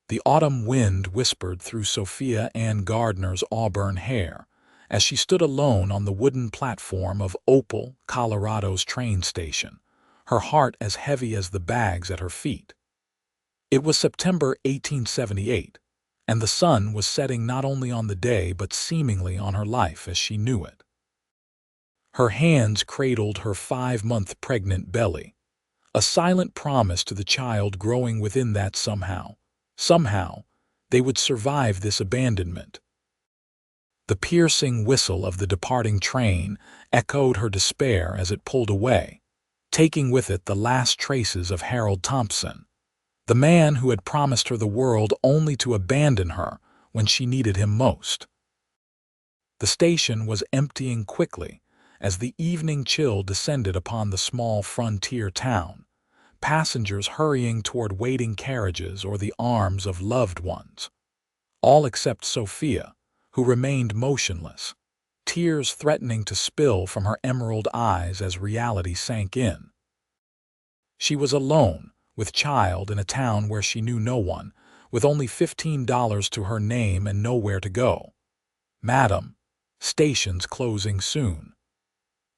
The autumn wind whispered through Sophia Anne Gardner's auburn hair as she stood alone on the wooden platform of Opal, Colorado's train station, her heart as heavy as the bags at her feet. It was September 1878, and the sun was setting not only on the day but seemingly on her life as she knew it. Her hands cradled her 5-month pregnant belly, a silent promise to the child growing within that somehow, they would survive this abandonment. The piercing whistle of the departing train echoed her despair as it pulled away, taking with it the last traces of Harold Thompson, the man who had promised her the world only to abandon her when she needed him most. The station was emptying quickly as the evening chill descended upon the small frontier town, passengers hurrying toward waiting carriages or the arms of loved ones. All except Sophia, who remained motionless, tears threatening to spill from her emerald eyes as reality sank in. She was alone, with child in a town where she knew no one, with only $15 to her name and nowhere to go. "Madam, station's closing soon."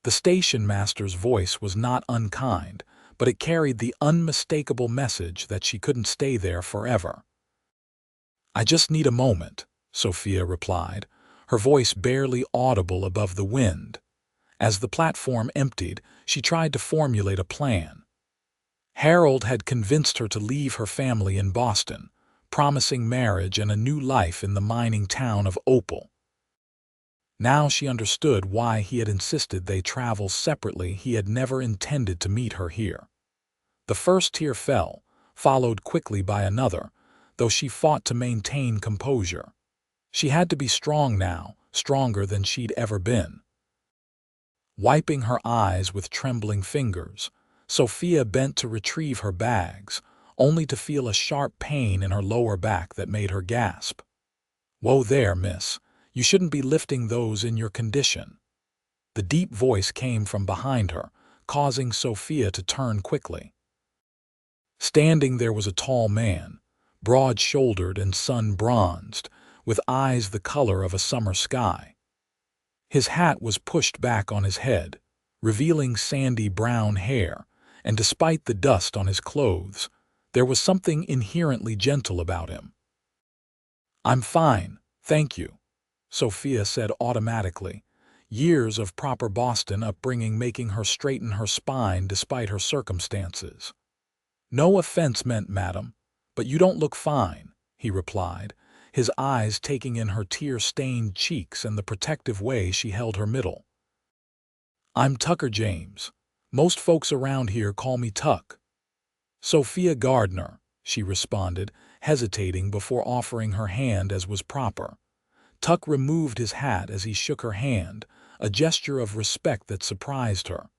The station master's voice was not unkind, but it carried the unmistakable message that she couldn't stay there forever. "I just need a moment," Sophia replied, her voice barely audible above the wind. As the platform emptied, she tried to formulate a plan. Harold had convinced her to leave her family in Boston, promising marriage and a new life in the mining town of Opal. Now she understood why he had insisted they travel separately. He had never intended to meet her here. The first tear fell, followed quickly by another, though she fought to maintain composure. She had to be strong now, stronger than she'd ever been. Wiping her eyes with trembling fingers, Sophia bent to retrieve her bags, only to feel a sharp pain in her lower back that made her gasp. "Whoa there, miss. You shouldn't be lifting those in your condition." The deep voice came from behind her, causing Sophia to turn quickly. Standing there was a tall man, broad-shouldered and sun-bronzed, with eyes the color of a summer sky. His hat was pushed back on his head, revealing sandy brown hair, and despite the dust on his clothes, there was something inherently gentle about him. "I'm fine, thank you," Sophia said automatically, years of proper Boston upbringing making her straighten her spine despite her circumstances. "No offense meant, madam, but you don't look fine," he replied, his eyes taking in her tear-stained cheeks and the protective way she held her middle. "I'm Tucker James. Most folks around here call me Tuck." "Sophia Gardner," she responded, hesitating before offering her hand as was proper. Tuck removed his hat as he shook her hand, a gesture of respect that surprised her.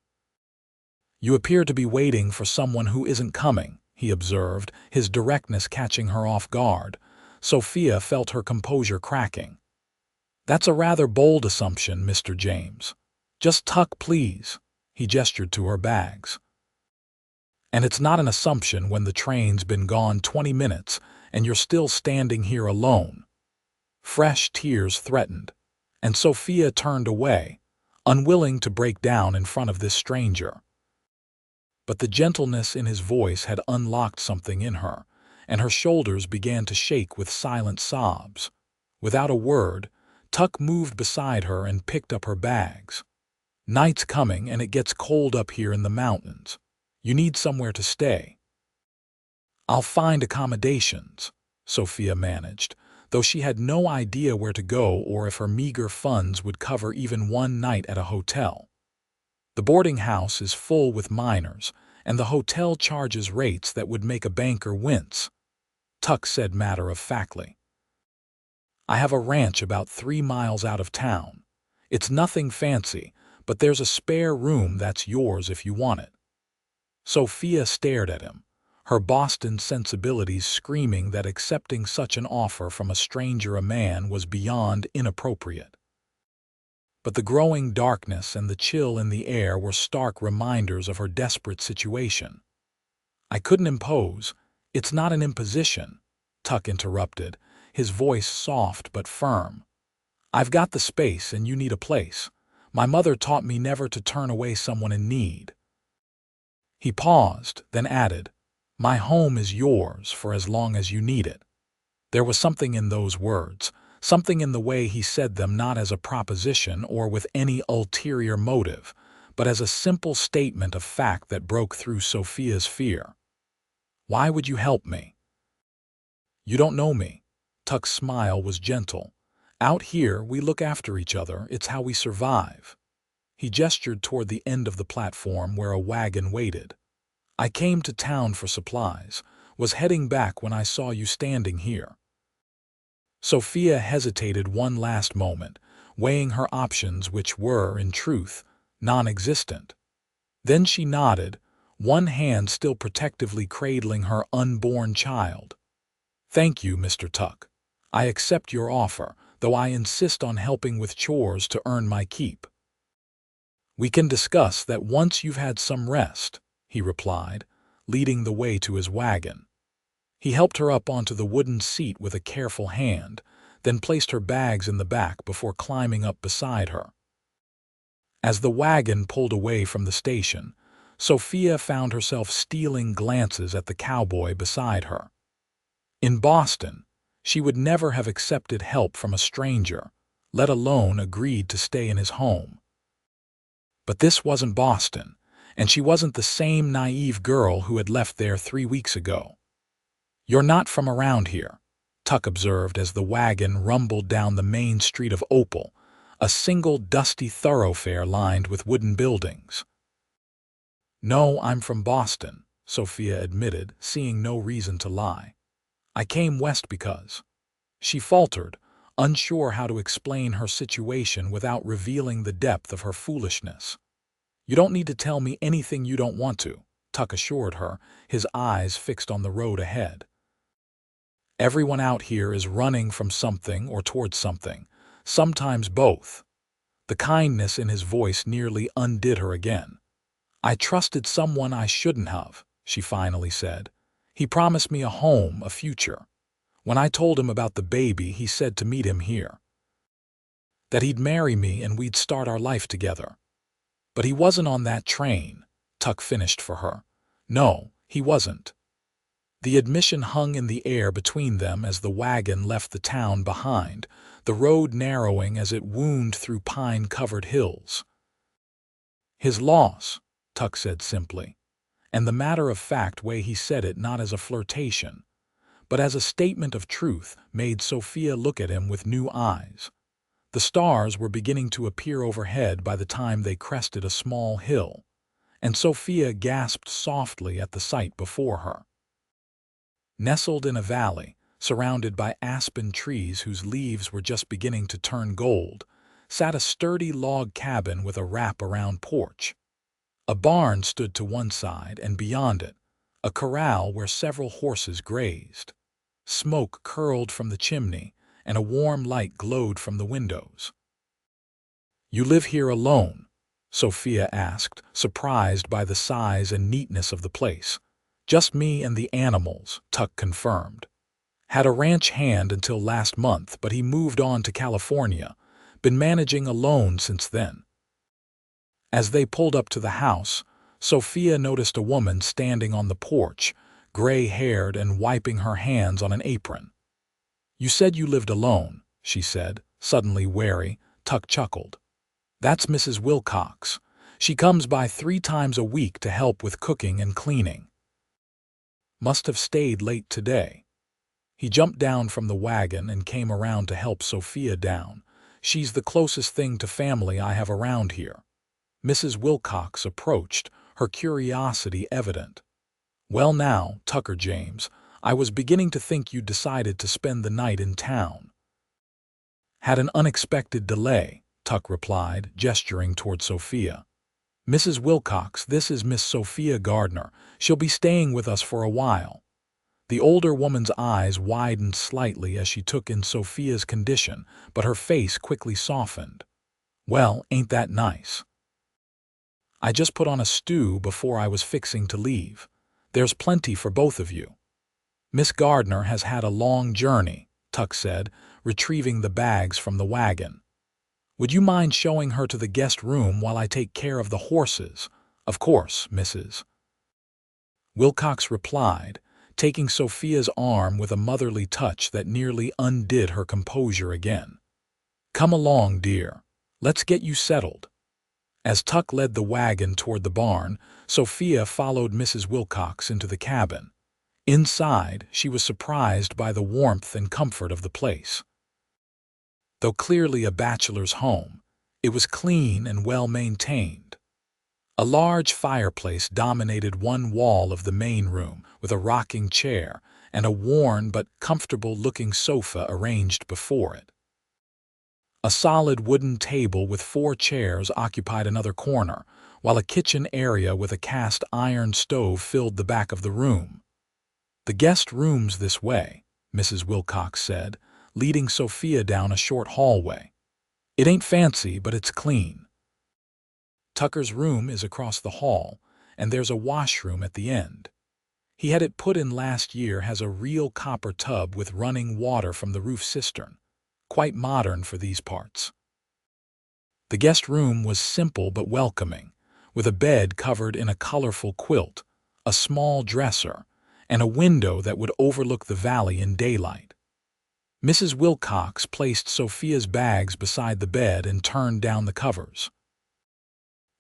"You appear to be waiting for someone who isn't coming," he observed, his directness catching her off guard. Sophia felt her composure cracking. "That's a rather bold assumption, Mr. James. Just Tuck, please." He gestured to her bags. "And it's not an assumption when the train's been gone 20 minutes and you're still standing here alone." Fresh tears threatened, and Sophia turned away, unwilling to break down in front of this stranger. But the gentleness in his voice had unlocked something in her, and her shoulders began to shake with silent sobs. Without a word, Tuck moved beside her and picked up her bags. "Night's coming and it gets cold up here in the mountains. You need somewhere to stay." "I'll find accommodations," Sophia managed, though she had no idea where to go or if her meager funds would cover even one night at a hotel. "The boarding house is full with minors, and the hotel charges rates that would make a banker wince," Tuck said matter-of-factly. "I have a ranch about 3 miles out of town. It's nothing fancy, but there's a spare room that's yours if you want it." Sophia stared at him, her Boston sensibilities screaming that accepting such an offer from a stranger man was beyond inappropriate. But the growing darkness and the chill in the air were stark reminders of her desperate situation. "I couldn't impose. It's not an imposition," Tuck interrupted, his voice soft but firm. "I've got the space and you need a place. My mother taught me never to turn away someone in need." He paused, then added, "My home is yours for as long as you need it." There was something in those words, something in the way he said them, not as a proposition or with any ulterior motive, but as a simple statement of fact that broke through Sophia's fear. "Why would you help me?" "You don't know me." Tuck's smile was gentle. "Out here, we look after each other. It's how we survive." He gestured toward the end of the platform where a wagon waited. "I came to town for supplies, was heading back when I saw you standing here." Sophia hesitated one last moment, weighing her options, which were, in truth, non-existent. Then she nodded, one hand still protectively cradling her unborn child. "Thank you, Mr. Tuck. I accept your offer, though I insist on helping with chores to earn my keep." "We can discuss that once you've had some rest," he replied, leading the way to his wagon. He helped her up onto the wooden seat with a careful hand, then placed her bags in the back before climbing up beside her. As the wagon pulled away from the station, Sophia found herself stealing glances at the cowboy beside her. In Boston, she would never have accepted help from a stranger, let alone agreed to stay in his home. But this wasn't Boston, and she wasn't the same naive girl who had left there 3 weeks ago. "You're not from around here," Tuck observed as the wagon rumbled down the main street of Opal, a single dusty thoroughfare lined with wooden buildings. "No, I'm from Boston," Sophia admitted, seeing no reason to lie. "I came west because—" She faltered, unsure how to explain her situation without revealing the depth of her foolishness. "You don't need to tell me anything you don't want to," Tuck assured her, his eyes fixed on the road ahead. "Everyone out here is running from something or towards something, sometimes both." The kindness in his voice nearly undid her again. "I trusted someone I shouldn't have," she finally said. "He promised me a home, a future. When I told him about the baby, he said to meet him here. That he'd marry me and we'd start our life together. But he wasn't on that train," Tuck finished for her. "No, he wasn't." The admission hung in the air between them as the wagon left the town behind, the road narrowing as it wound through pine-covered hills. "His loss," Tuck said simply, and the matter-of-fact way he said it not as a flirtation, but as a statement of truth, made Sophia look at him with new eyes. The stars were beginning to appear overhead by the time they crested a small hill, and Sophia gasped softly at the sight before her. Nestled in a valley, surrounded by aspen trees whose leaves were just beginning to turn gold, sat a sturdy log cabin with a wrap-around porch. A barn stood to one side, and beyond it, a corral where several horses grazed. Smoke curled from the chimney, and a warm light glowed from the windows. "You live here alone?" Sophia asked, surprised by the size and neatness of the place. "Just me and the animals," Tuck confirmed. "Had a ranch hand until last month, but he moved on to California. Been managing alone since then." As they pulled up to the house, Sophia noticed a woman standing on the porch, gray-haired and wiping her hands on an apron. "You said you lived alone," she said, suddenly wary. Tuck chuckled. "That's Mrs. Wilcox. She comes by 3 times a week to help with cooking and cleaning. Must have stayed late today." He jumped down from the wagon and came around to help Sophia down. "She's the closest thing to family I have around here." Mrs. Wilcox approached, her curiosity evident. "Well now, Tucker James, I was beginning to think you'd decided to spend the night in town." "Had an unexpected delay," Tuck replied, gesturing toward Sophia. "Mrs. Wilcox, this is Miss Sophia Gardner. She'll be staying with us for a while." The older woman's eyes widened slightly as she took in Sophia's condition, but her face quickly softened. "Well, ain't that nice? I just put on a stew before I was fixing to leave. There's plenty for both of you." Miss Gardner has had a long journey, Tuck said, retrieving the bags from the wagon. Would you mind showing her to the guest room while I take care of the horses? Of course, Mrs. Wilcox replied, taking Sophia's arm with a motherly touch that nearly undid her composure again. Come along, dear. Let's get you settled. As Tuck led the wagon toward the barn, Sophia followed Mrs. Wilcox into the cabin. Inside, she was surprised by the warmth and comfort of the place. Though clearly a bachelor's home, it was clean and well-maintained. A large fireplace dominated one wall of the main room, with a rocking chair and a worn but comfortable-looking sofa arranged before it. A solid wooden table with 4 chairs occupied another corner, while a kitchen area with a cast-iron stove filled the back of the room. The guest room's this way, Mrs. Wilcox said, leading Sophia down a short hallway. It ain't fancy, but it's clean. Tucker's room is across the hall, and there's a washroom at the end. He had it put in last year, has a real copper tub with running water from the roof cistern. Quite modern for these parts. The guest room was simple but welcoming, with a bed covered in a colorful quilt, a small dresser, and a window that would overlook the valley in daylight. Mrs. Wilcox placed Sophia's bags beside the bed and turned down the covers.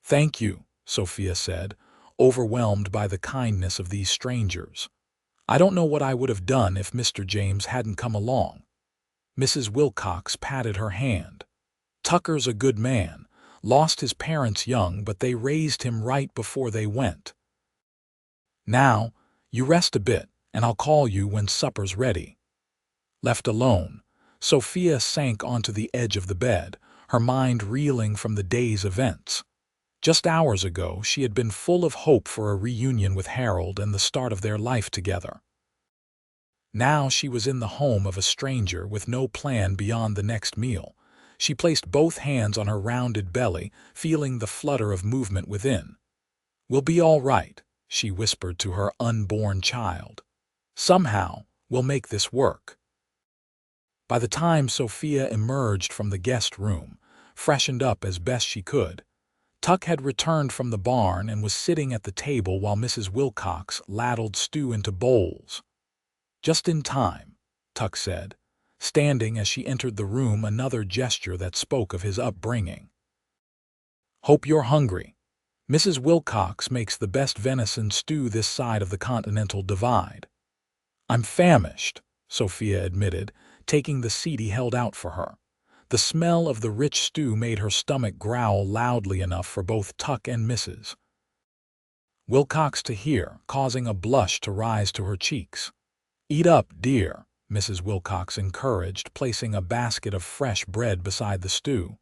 Thank you, Sophia said, overwhelmed by the kindness of these strangers. I don't know what I would have done if Mr. James hadn't come along. Mrs. Wilcox patted her hand. Tucker's a good man, lost his parents young, but they raised him right before they went. Now, you rest a bit, and I'll call you when supper's ready. Left alone, Sophia sank onto the edge of the bed, her mind reeling from the day's events. Just hours ago, she had been full of hope for a reunion with Harold and the start of their life together. Now she was in the home of a stranger with no plan beyond the next meal. She placed both hands on her rounded belly, feeling the flutter of movement within. We'll be all right, she whispered to her unborn child. Somehow, we'll make this work. By the time Sophia emerged from the guest room, freshened up as best she could, Tuck had returned from the barn and was sitting at the table while Mrs. Wilcox ladled stew into bowls. Just in time, Tuck said, standing as she entered the room, another gesture that spoke of his upbringing. Hope you're hungry. Mrs. Wilcox makes the best venison stew this side of the Continental Divide. I'm famished, Sophia admitted, taking the seat he held out for her. The smell of the rich stew made her stomach growl loudly enough for both Tuck and Mrs. Wilcox to hear, causing a blush to rise to her cheeks. Eat up, dear, Mrs. Wilcox encouraged, placing a basket of fresh bread beside the stew.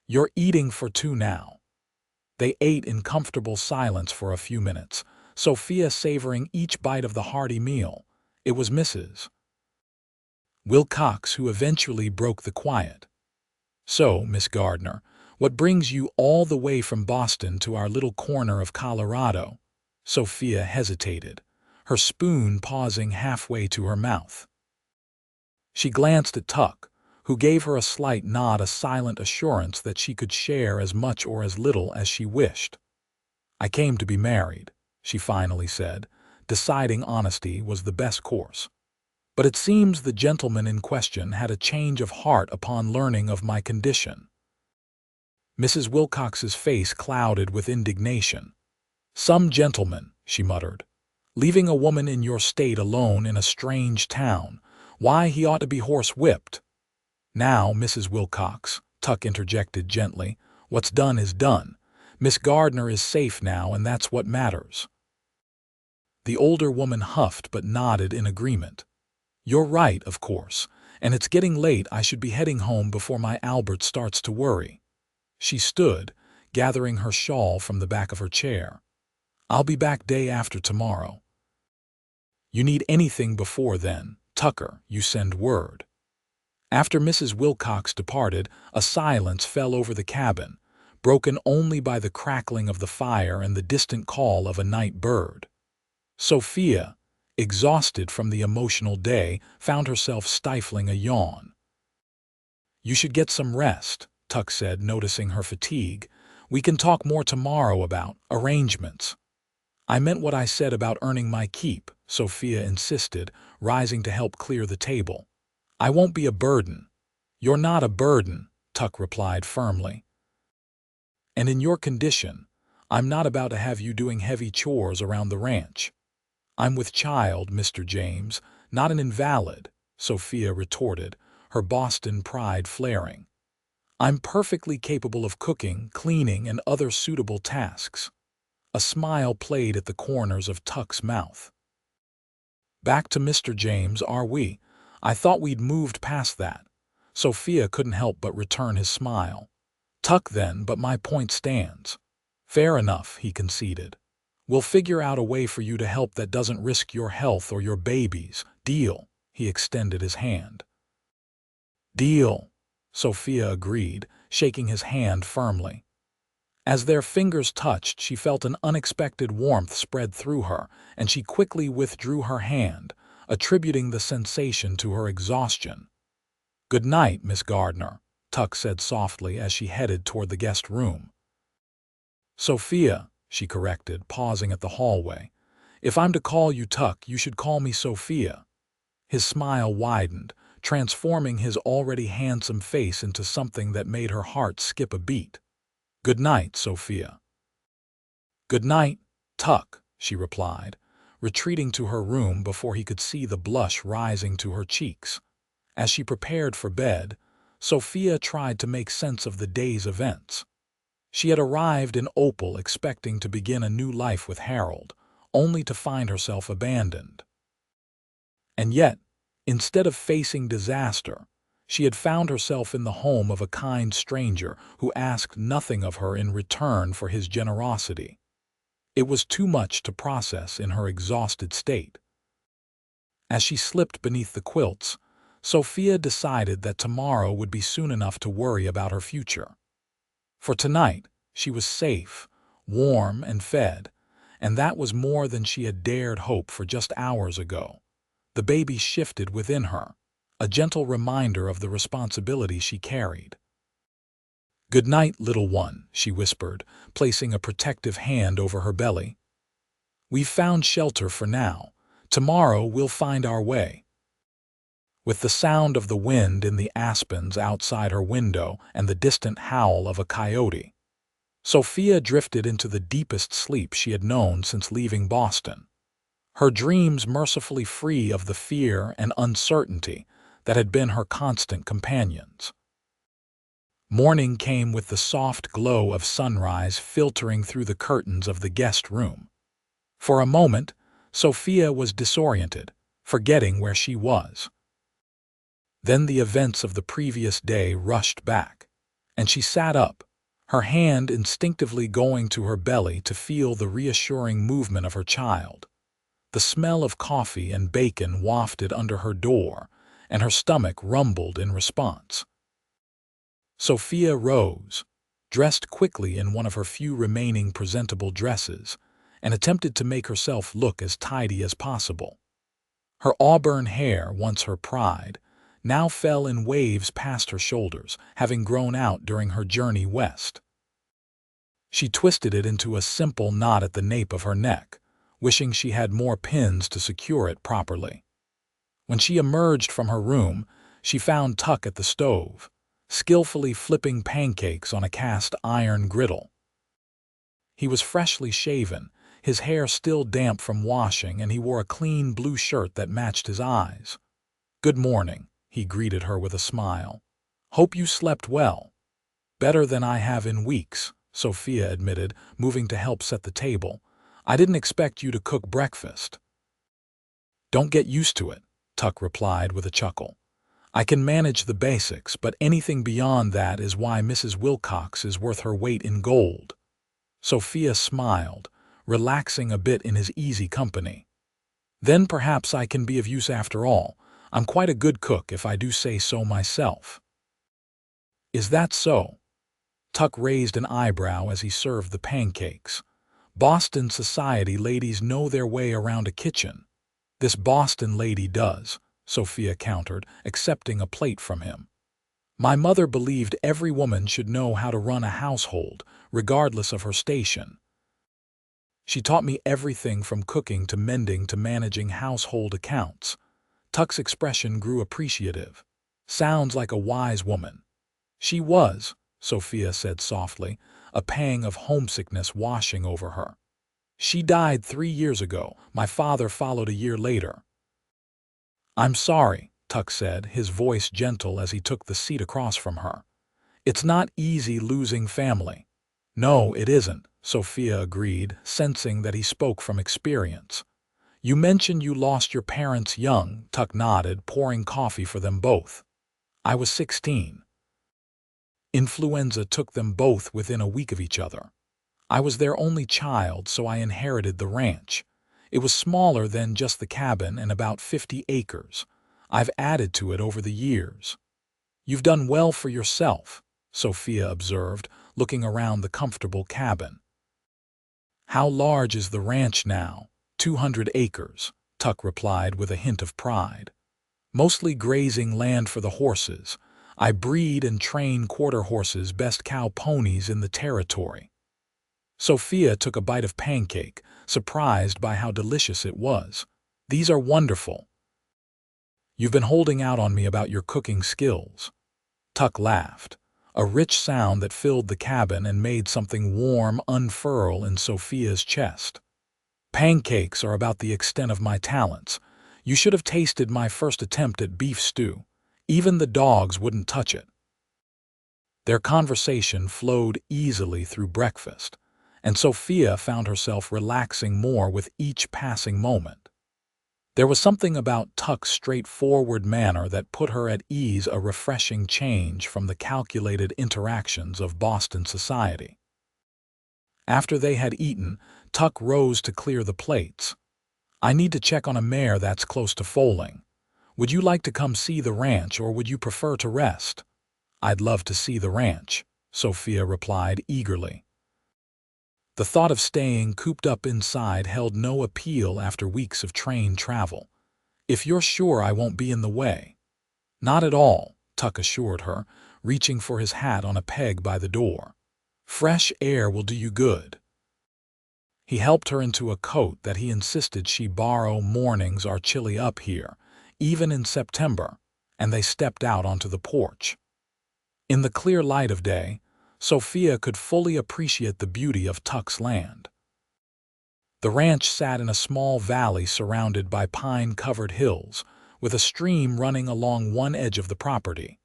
You're eating for 2 now. They ate in comfortable silence for a few minutes, Sophia savoring each bite of the hearty meal. It was Mrs. Wilcox who eventually broke the quiet. So, Miss Gardner, what brings you all the way from Boston to our little corner of Colorado? Sophia hesitated, her spoon pausing halfway to her mouth. She glanced at Tuck, who gave her a slight nod, a silent assurance that she could share as much or as little as she wished. I came to be married, she finally said, deciding honesty was the best course. But it seems the gentleman in question had a change of heart upon learning of my condition. Mrs. Wilcox's face clouded with indignation. Some gentleman, she muttered. Leaving a woman in your state alone in a strange town. Why, he ought to be horsewhipped. Now, Mrs. Wilcox, Tuck interjected gently, what's done is done. Miss Gardner is safe now, and that's what matters. The older woman huffed but nodded in agreement. You're right, of course, and it's getting late. I should be heading home before my Albert starts to worry. She stood, gathering her shawl from the back of her chair. I'll be back day after tomorrow. You need anything before then, Tucker, you send word. After Mrs. Wilcox departed, a silence fell over the cabin, broken only by the crackling of the fire and the distant call of a night bird. Sophia, exhausted from the emotional day, found herself stifling a yawn. "You should get some rest," Tuck said, noticing her fatigue. "We can talk more tomorrow about arrangements." "I meant what I said about earning my keep," Sophia insisted, rising to help clear the table. "I won't be a burden." "You're not a burden," Tuck replied firmly. "And in your condition, I'm not about to have you doing heavy chores around the ranch." "I'm with child, Mr. James, not an invalid," Sophia retorted, her Boston pride flaring. "I'm perfectly capable of cooking, cleaning, and other suitable tasks." A smile played at the corners of Tuck's mouth. "Back to Mr. James, are we? I thought we'd moved past that." Sophia couldn't help but return his smile. "Tuck then, but my point stands." "Fair enough," he conceded. "We'll figure out a way for you to help that doesn't risk your health or your baby's. Deal?" He extended his hand. "Deal," Sophia agreed, shaking his hand firmly. As their fingers touched, she felt an unexpected warmth spread through her, and she quickly withdrew her hand, attributing the sensation to her exhaustion. "Good night, Miss Gardner," Tuck said softly as she headed toward the guest room. "Sophia," she corrected, pausing at the hallway. "If I'm to call you Tuck, you should call me Sophia." His smile widened, transforming his already handsome face into something that made her heart skip a beat. "Good night, Sophia." "Good night, Tuck," she replied, retreating to her room before he could see the blush rising to her cheeks. As she prepared for bed, Sophia tried to make sense of the day's events. She had arrived in Opal expecting to begin a new life with Harold, only to find herself abandoned. And yet, instead of facing disaster, she had found herself in the home of a kind stranger who asked nothing of her in return for his generosity. It was too much to process in her exhausted state. As she slipped beneath the quilts, Sophia decided that tomorrow would be soon enough to worry about her future. For tonight, she was safe, warm, and fed, and that was more than she had dared hope for just hours ago. The baby shifted within her, a gentle reminder of the responsibility she carried. "Good night, little one," she whispered, placing a protective hand over her belly. "We've found shelter for now. Tomorrow we'll find our way." With the sound of the wind in the aspens outside her window and the distant howl of a coyote, Sophia drifted into the deepest sleep she had known since leaving Boston, her dreams mercifully free of the fear and uncertainty that had been her constant companions. Morning came with the soft glow of sunrise filtering through the curtains of the guest room. For a moment, Sophia was disoriented, forgetting where she was. Then the events of the previous day rushed back, and she sat up, her hand instinctively going to her belly to feel the reassuring movement of her child. The smell of coffee and bacon wafted under her door, and her stomach rumbled in response. Sophia rose, dressed quickly in one of her few remaining presentable dresses, and attempted to make herself look as tidy as possible. Her auburn hair, once her pride, now fell in waves past her shoulders, having grown out during her journey west. She twisted it into a simple knot at the nape of her neck, wishing she had more pins to secure it properly. When she emerged from her room, she found Tuck at the stove, skillfully flipping pancakes on a cast iron griddle. He was freshly shaven, his hair still damp from washing, and he wore a clean blue shirt that matched his eyes. "Good morning," he greeted her with a smile. "Hope you slept well." "Better than I have in weeks," Sophia admitted, moving to help set the table. "I didn't expect you to cook breakfast." "Don't get used to it," Tuck replied with a chuckle. "I can manage the basics, but anything beyond that is why Mrs. Wilcox is worth her weight in gold." Sophia smiled, relaxing a bit in his easy company. "Then perhaps I can be of use after all. I'm quite a good cook if I do say so myself." "Is that so?" Tuck raised an eyebrow as he served the pancakes. Boston society ladies know their way around a kitchen. This Boston lady does, Sophia countered, accepting a plate from him. My mother believed every woman should know how to run a household, regardless of her station. She taught me everything from cooking to mending to managing household accounts. Tuck's expression grew appreciative. Sounds like a wise woman. She was, Sophia said softly, a pang of homesickness washing over her. She died 3 years ago. My father followed a year later. I'm sorry, Tuck said, his voice gentle as he took the seat across from her. It's not easy losing family. No, it isn't, Sophia agreed, sensing that he spoke from experience. You mentioned you lost your parents young, Tuck nodded, pouring coffee for them both. I was 16. Influenza took them both within a week of each other. I was their only child, so I inherited the ranch. It was smaller than just the cabin and about 50 acres. I've added to it over the years. You've done well for yourself, Sophia observed, looking around the comfortable cabin. How large is the ranch now? 200 acres, Tuck replied with a hint of pride. Mostly grazing land for the horses. I breed and train quarter horses, best cow ponies in the territory. Sophia took a bite of pancake, surprised by how delicious it was. These are wonderful. You've been holding out on me about your cooking skills. Tuck laughed, a rich sound that filled the cabin and made something warm unfurl in Sophia's chest. Pancakes are about the extent of my talents. You should have tasted my first attempt at beef stew. Even the dogs wouldn't touch it. Their conversation flowed easily through breakfast, and Sophia found herself relaxing more with each passing moment. There was something about Tuck's straightforward manner that put her at ease, a refreshing change from the calculated interactions of Boston society. After they had eaten, Tuck rose to clear the plates. I need to check on a mare that's close to foaling. Would you like to come see the ranch, or would you prefer to rest? I'd love to see the ranch, Sophia replied eagerly. The thought of staying cooped up inside held no appeal after weeks of train travel. If you're sure I won't be in the way. Not at all, Tuck assured her, reaching for his hat on a peg by the door. Fresh air will do you good. He helped her into a coat that he insisted she borrow. Mornings are chilly up here, even in September, and they stepped out onto the porch. In the clear light of day, Sophia could fully appreciate the beauty of Tuck's land. The ranch sat in a small valley surrounded by pine-covered hills, with a stream running along one edge of the property.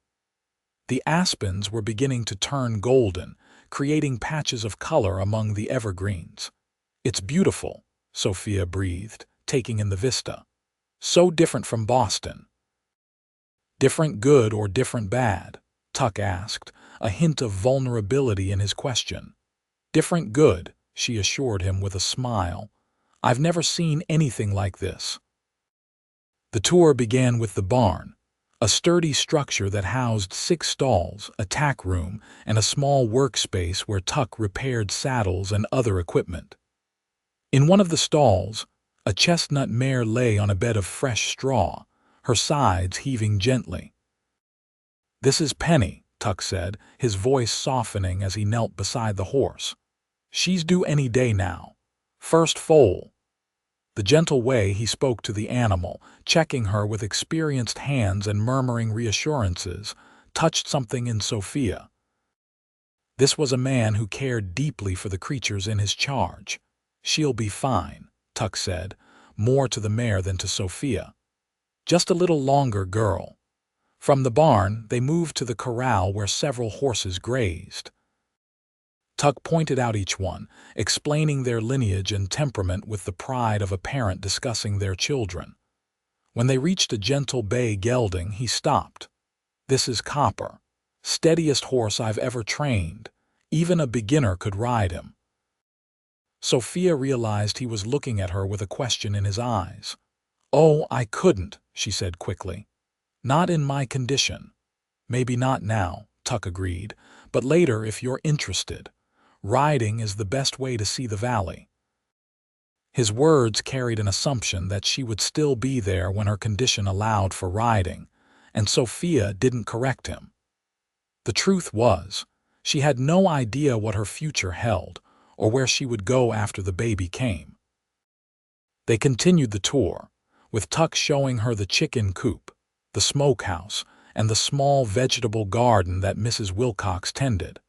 The aspens were beginning to turn golden, creating patches of color among the evergreens. It's beautiful, Sophia breathed, taking in the vista. So different from Boston. Different good or different bad? Tuck asked, a hint of vulnerability in his question. Different good, she assured him with a smile. I've never seen anything like this. The tour began with the barn, a sturdy structure that housed 6 stalls, a tack room, and a small workspace where Tuck repaired saddles and other equipment. In one of the stalls, a chestnut mare lay on a bed of fresh straw, her sides heaving gently. This is Penny, Tuck said, his voice softening as he knelt beside the horse. She's due any day now. First foal. The gentle way he spoke to the animal, checking her with experienced hands and murmuring reassurances, touched something in Sophia. This was a man who cared deeply for the creatures in his charge. She'll be fine, Tuck said, more to the mare than to Sophia. Just a little longer, girl. From the barn, they moved to the corral where several horses grazed. Tuck pointed out each one, explaining their lineage and temperament with the pride of a parent discussing their children. When they reached a gentle bay gelding, he stopped. This is Copper, steadiest horse I've ever trained. Even a beginner could ride him. Sophia realized he was looking at her with a question in his eyes. Oh, I couldn't, she said quickly. Not in my condition. Maybe not now, Tuck agreed, but later if you're interested. Riding is the best way to see the valley. His words carried an assumption that she would still be there when her condition allowed for riding, and Sophia didn't correct him. The truth was, she had no idea what her future held or where she would go after the baby came. They continued the tour, with Tuck showing her the chicken coop, the smokehouse, and the small vegetable garden that Mrs. Wilcox tended.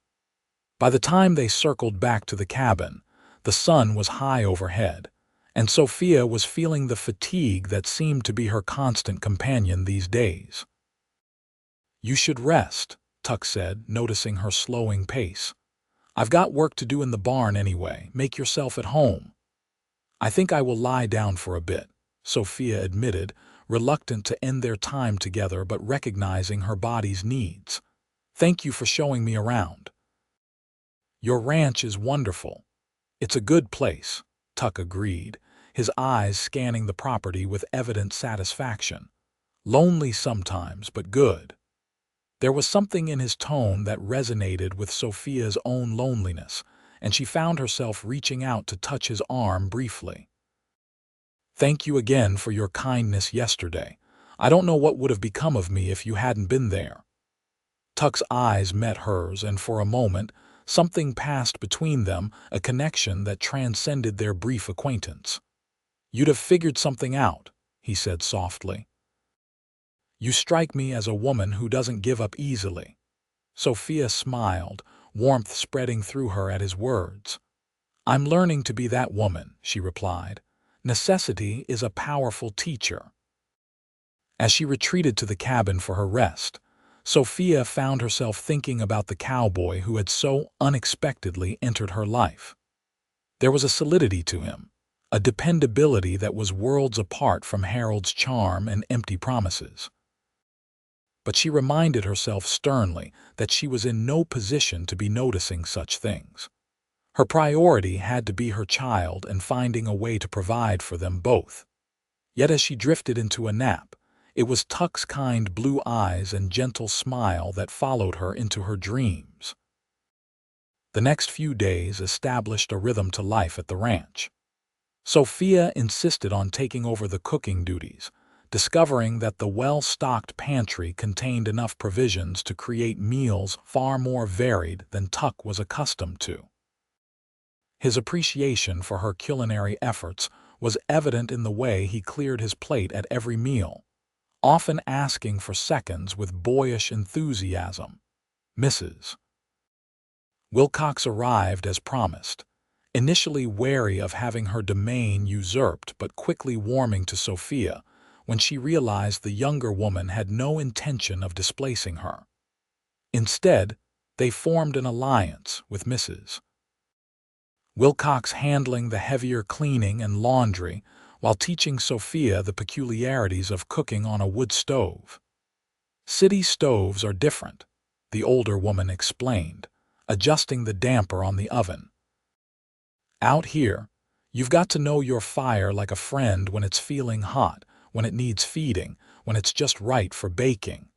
By the time they circled back to the cabin, the sun was high overhead, and Sophia was feeling the fatigue that seemed to be her constant companion these days. "You should rest," Tuck said, noticing her slowing pace. "I've got work to do in the barn anyway. Make yourself at home." "I think I will lie down for a bit," Sophia admitted, reluctant to end their time together but recognizing her body's needs. "Thank you for showing me around." "Your ranch is wonderful. It's a good place," Tuck agreed, his eyes scanning the property with evident satisfaction. "Lonely sometimes, but good." There was something in his tone that resonated with Sophia's own loneliness, and she found herself reaching out to touch his arm briefly. "Thank you again for your kindness yesterday. I don't know what would have become of me if you hadn't been there." Tuck's eyes met hers, and for a moment, something passed between them, a connection that transcended their brief acquaintance. "You'd have figured something out," he said softly. "You strike me as a woman who doesn't give up easily." Sophia smiled, warmth spreading through her at his words. "I'm learning to be that woman," she replied. "Necessity is a powerful teacher." As she retreated to the cabin for her rest, Sophia found herself thinking about the cowboy who had so unexpectedly entered her life. There was a solidity to him, a dependability that was worlds apart from Harold's charm and empty promises. But she reminded herself sternly that she was in no position to be noticing such things. Her priority had to be her child and finding a way to provide for them both. Yet as she drifted into a nap, it was Tuck's kind blue eyes and gentle smile that followed her into her dreams. The next few days established a rhythm to life at the ranch. Sophia insisted on taking over the cooking duties, discovering that the well-stocked pantry contained enough provisions to create meals far more varied than Tuck was accustomed to. His appreciation for her culinary efforts was evident in the way he cleared his plate at every meal, often asking for seconds with boyish enthusiasm. Mrs. Wilcox arrived as promised, initially wary of having her domain usurped but quickly warming to Sophia when she realized the younger woman had no intention of displacing her. Instead, they formed an alliance, with Mrs. Wilcox handling the heavier cleaning and laundry while teaching Sophia the peculiarities of cooking on a wood stove. "City stoves are different," the older woman explained, adjusting the damper on the oven. "Out here, you've got to know your fire like a friend when it's feeling hot, when it needs feeding, when it's just right for baking."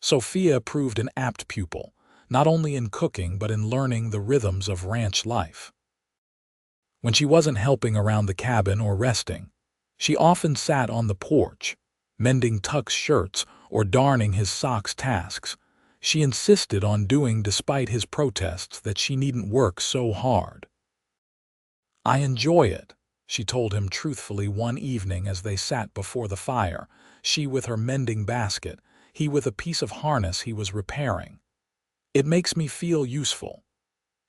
Sophia proved an apt pupil, not only in cooking but in learning the rhythms of ranch life. When she wasn't helping around the cabin or resting, she often sat on the porch, mending Tuck's shirts or darning his socks, tasks she insisted on doing despite his protests that she needn't work so hard. "I enjoy it," she told him truthfully one evening as they sat before the fire, she with her mending basket, he with a piece of harness he was repairing. "It makes me feel useful."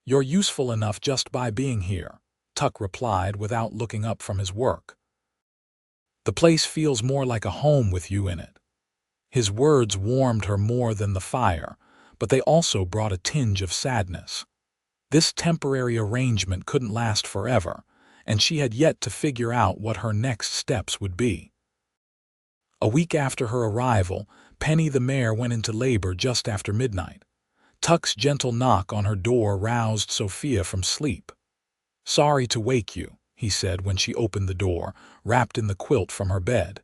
"You're useful enough just by being here," Tuck replied without looking up from his work. "The place feels more like a home with you in it." His words warmed her more than the fire, but they also brought a tinge of sadness. This temporary arrangement couldn't last forever, and she had yet to figure out what her next steps would be. A week after her arrival, Penny the mare went into labor just after midnight. Tuck's gentle knock on her door roused Sophia from sleep. "Sorry to wake you," he said when she opened the door, wrapped in the quilt from her bed.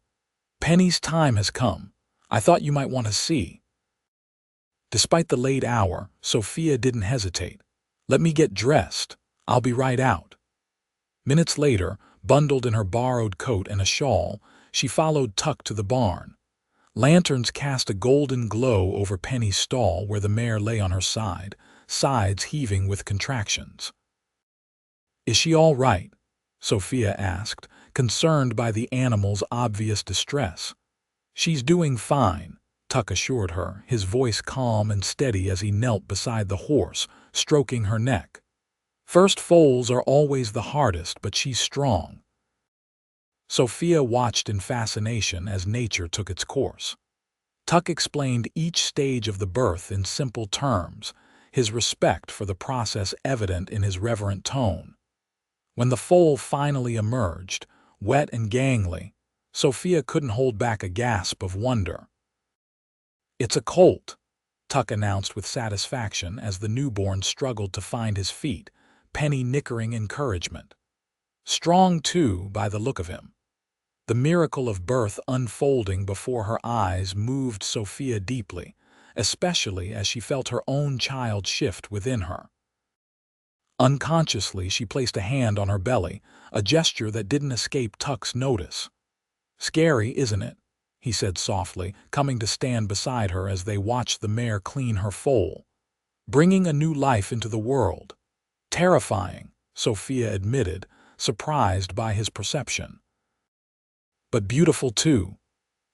"Penny's time has come. I thought you might want to see." Despite the late hour, Sophia didn't hesitate. "Let me get dressed. I'll be right out." Minutes later, Bundled in her borrowed coat and a shawl, she followed Tuck to the barn. Lanterns cast a golden glow over Penny's stall where the mare lay on her side, sides heaving with contractions. "Is she all right?" Sophia asked, concerned by the animal's obvious distress. "She's doing fine," Tuck assured her, his voice calm and steady as he knelt beside the horse, stroking her neck. "First foals are always the hardest, but she's strong." Sophia watched in fascination as nature took its course. Tuck explained each stage of the birth in simple terms, his respect for the process evident in his reverent tone. When the foal finally emerged, wet and gangly, Sophia couldn't hold back a gasp of wonder. "It's a colt," Tuck announced with satisfaction as the newborn struggled to find his feet, Penny nickering encouragement. "Strong, too, by the look of him." The miracle of birth unfolding before her eyes moved Sophia deeply, especially as she felt her own child shift within her. Unconsciously, she placed a hand on her belly, a gesture that didn't escape Tuck's notice. "Scary, isn't it?" he said softly, coming to stand beside her as they watched the mare clean her foal. "Bringing a new life into the world." "Terrifying," Sophia admitted, surprised by his perception. "But beautiful too."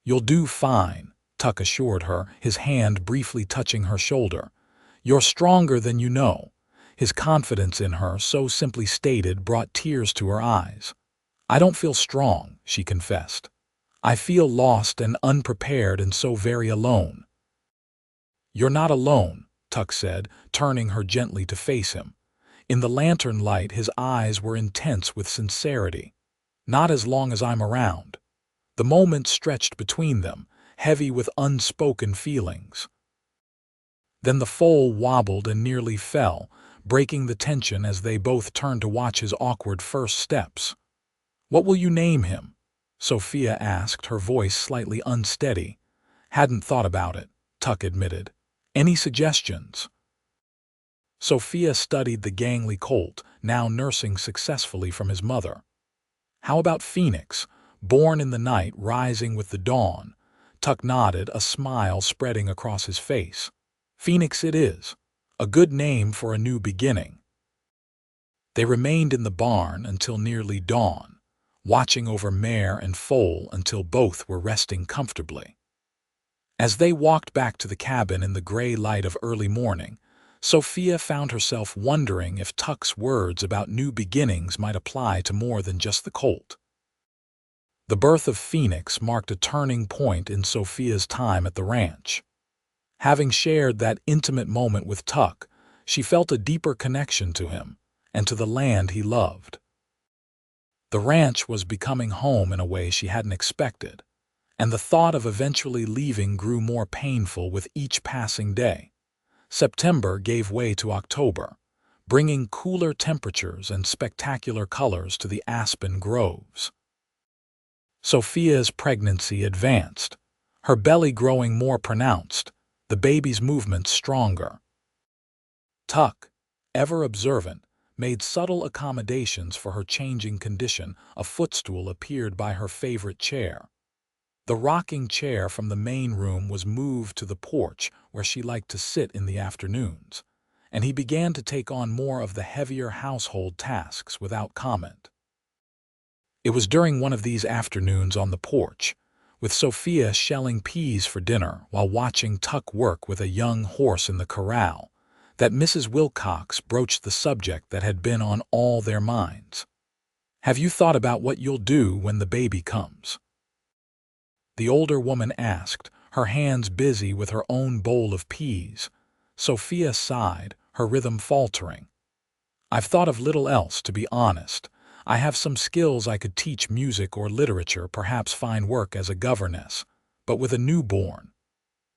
"You'll do fine," Tuck assured her, his hand briefly touching her shoulder. "You're stronger than you know." His confidence in her, so simply stated, brought tears to her eyes. "I don't feel strong," she confessed. "I feel lost and unprepared and so very alone." "You're not alone," Tuck said, turning her gently to face him. In the lantern light, his eyes were intense with sincerity. "Not as long as I'm around." The moment stretched between them, heavy with unspoken feelings. Then the foal wobbled and nearly fell, breaking the tension as they both turned to watch his awkward first steps. "What will you name him?" Sophia asked, her voice slightly unsteady. "Hadn't thought about it," Tuck admitted. "Any suggestions?" Sophia studied the gangly colt, now nursing successfully from his mother. "How about Phoenix? Born in the night, rising with the dawn." Tuck nodded, a smile spreading across his face. "Phoenix it is. A good name for a new beginning." They remained in the barn until nearly dawn, watching over mare and foal until both were resting comfortably. As they walked back to the cabin in the gray light of early morning, Sophia found herself wondering if Tuck's words about new beginnings might apply to more than just the colt. The birth of Phoenix marked a turning point in Sophia's time at the ranch. Having shared that intimate moment with Tuck, she felt a deeper connection to him and to the land he loved. The ranch was becoming home in a way she hadn't expected, and the thought of eventually leaving grew more painful with each passing day. September gave way to October, bringing cooler temperatures and spectacular colors to the aspen groves. Sophia's pregnancy advanced, her belly growing more pronounced, the baby's movements stronger. Tuck, ever observant, made subtle accommodations for her changing condition. A footstool appeared by her favorite chair. The rocking chair from the main room was moved to the porch where she liked to sit in the afternoons, and he began to take on more of the heavier household tasks without comment. It was during one of these afternoons on the porch, with Sophia shelling peas for dinner while watching Tuck work with a young horse in the corral, that Mrs. Wilcox broached the subject that had been on all their minds. "Have you thought about what you'll do when the baby comes?" the older woman asked, her hands busy with her own bowl of peas. Sophia sighed, her rhythm faltering. "I've thought of little else, to be honest. I have some skills I could teach, music or literature, perhaps find work as a governess. But with a newborn,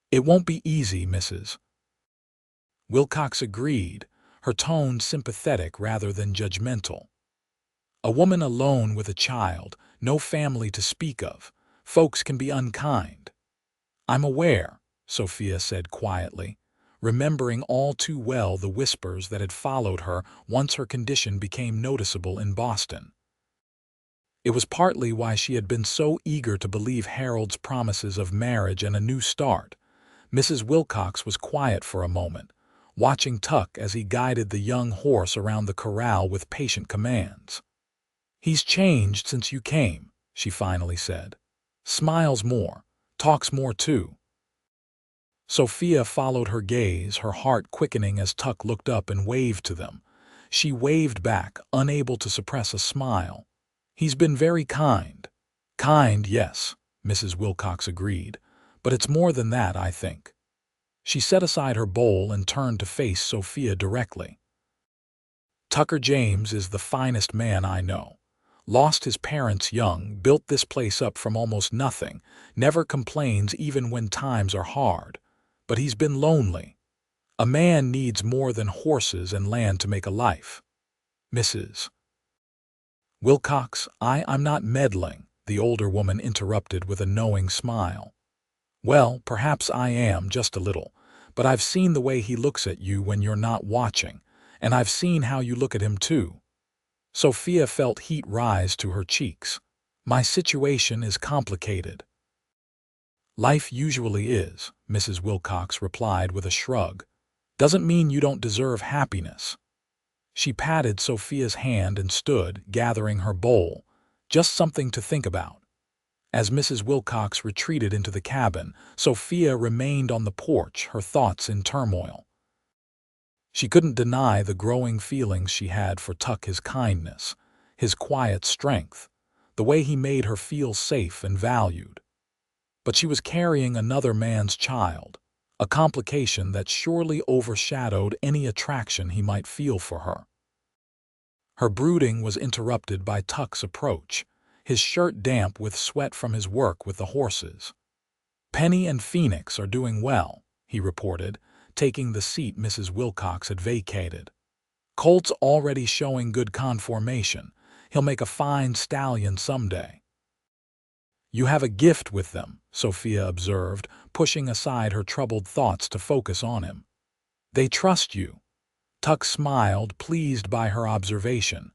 it won't be easy, Mrs. Wilcox agreed, her tone sympathetic rather than judgmental. "A woman alone with a child, no family to speak of. Folks can be unkind." "I'm aware," Sophia said quietly, remembering all too well the whispers that had followed her once her condition became noticeable in Boston. It was partly why she had been so eager to believe Harold's promises of marriage and a new start. Mrs. Wilcox was quiet for a moment, watching Tuck as he guided the young horse around the corral with patient commands. "He's changed since you came," she finally said. "Smiles more, talks more too." Sophia followed her gaze, her heart quickening as Tuck looked up and waved to them. She waved back, unable to suppress a smile. "He's been very kind." "Kind, yes," Mrs. Wilcox agreed. "But it's more than that, I think." She set aside her bowl and turned to face Sophia directly. "Tucker James is the finest man I know. Lost his parents young, built this place up from almost nothing, never complains even when times are hard. But he's been lonely. A man needs more than horses and land to make a life." "Mrs. Wilcox, I'm not meddling," the older woman interrupted with a knowing smile. "Well, perhaps I am, just a little, but I've seen the way he looks at you when you're not watching, and I've seen how you look at him too." Sophia felt heat rise to her cheeks. "My situation is complicated." "Life usually is," Mrs. Wilcox replied with a shrug. "Doesn't mean you don't deserve happiness." She patted Sophia's hand and stood, gathering her bowl. "Just something to think about." As Mrs. Wilcox retreated into the cabin, Sophia remained on the porch, her thoughts in turmoil. She couldn't deny the growing feelings she had for Tuck, his kindness, his quiet strength, the way he made her feel safe and valued. But she was carrying another man's child, a complication that surely overshadowed any attraction he might feel for her. Her brooding was interrupted by Tuck's approach, his shirt damp with sweat from his work with the horses. "Penny and Phoenix are doing well," he reported, taking the seat Mrs. Wilcox had vacated. "Colt's already showing good conformation. He'll make a fine stallion someday." "You have a gift with them," Sophia observed, pushing aside her troubled thoughts to focus on him. "They trust you." Tuck smiled, pleased by her observation.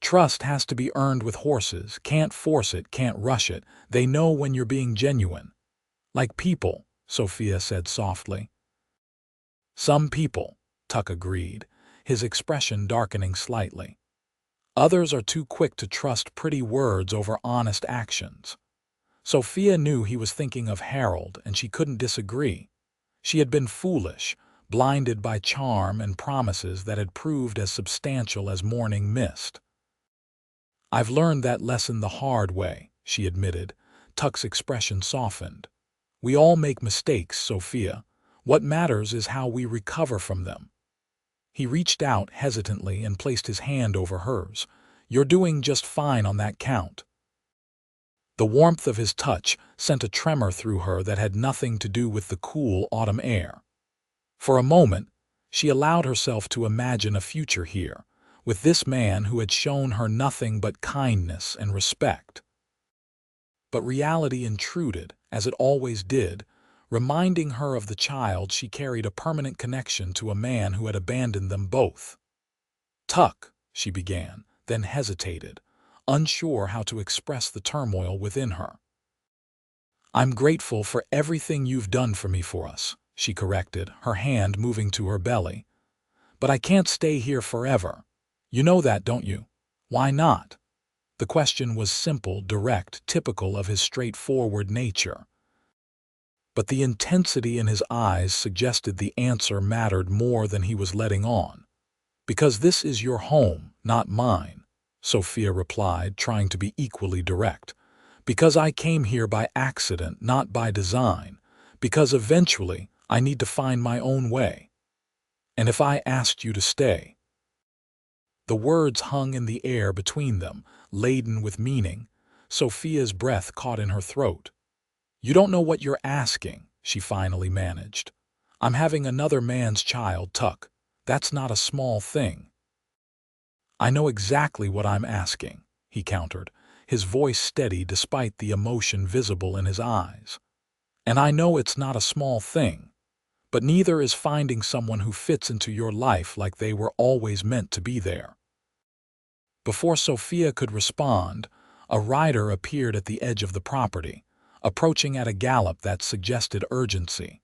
"Trust has to be earned with horses. Can't force it, can't rush it. They know when you're being genuine." "Like people," Sophia said softly. "Some people," Tuck agreed, his expression darkening slightly. "Others are too quick to trust pretty words over honest actions." Sophia knew he was thinking of Harold, and she couldn't disagree. She had been foolish, blinded by charm and promises that had proved as substantial as morning mist. "I've learned that lesson the hard way," she admitted. Tuck's expression softened. "We all make mistakes, Sophia. What matters is how we recover from them." He reached out hesitantly and placed his hand over hers. "You're doing just fine on that count." The warmth of his touch sent a tremor through her that had nothing to do with the cool autumn air. For a moment, she allowed herself to imagine a future here, with this man who had shown her nothing but kindness and respect. But reality intruded, as it always did, reminding her of the child she carried, a permanent connection to a man who had abandoned them both. "Tuck," she began, then hesitated, unsure how to express the turmoil within her. "I'm grateful for everything you've done for me, for us," she corrected, her hand moving to her belly. "But I can't stay here forever. You know that, don't you?" "Why not?" The question was simple, direct, typical of his straightforward nature. But the intensity in his eyes suggested the answer mattered more than he was letting on. "Because this is your home, not mine," Sophia replied, trying to be equally direct. "Because I came here by accident, not by design. Because eventually I need to find my own way. And if I asked you to stay—" The words hung in the air between them, laden with meaning. Sophia's breath caught in her throat. "You don't know what you're asking," she finally managed. "I'm having another man's child, Tuck. That's not a small thing." "I know exactly what I'm asking," he countered, his voice steady despite the emotion visible in his eyes. "And I know it's not a small thing. But neither is finding someone who fits into your life like they were always meant to be there." Before Sophia could respond, A rider appeared at the edge of the property, approaching at a gallop that suggested urgency.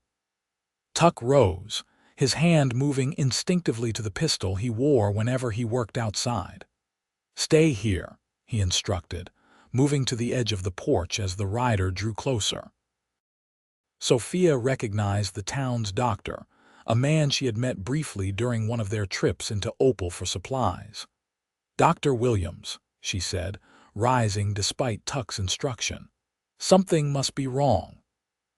Tuck rose, his hand moving instinctively to the pistol he wore whenever he worked outside. "Stay here," he instructed, moving to the edge of the porch as the rider drew closer. Sophia recognized the town's doctor, a man she had met briefly during one of their trips into Opal for supplies. "Dr. Williams," she said, rising despite Tuck's instruction. "Something must be wrong."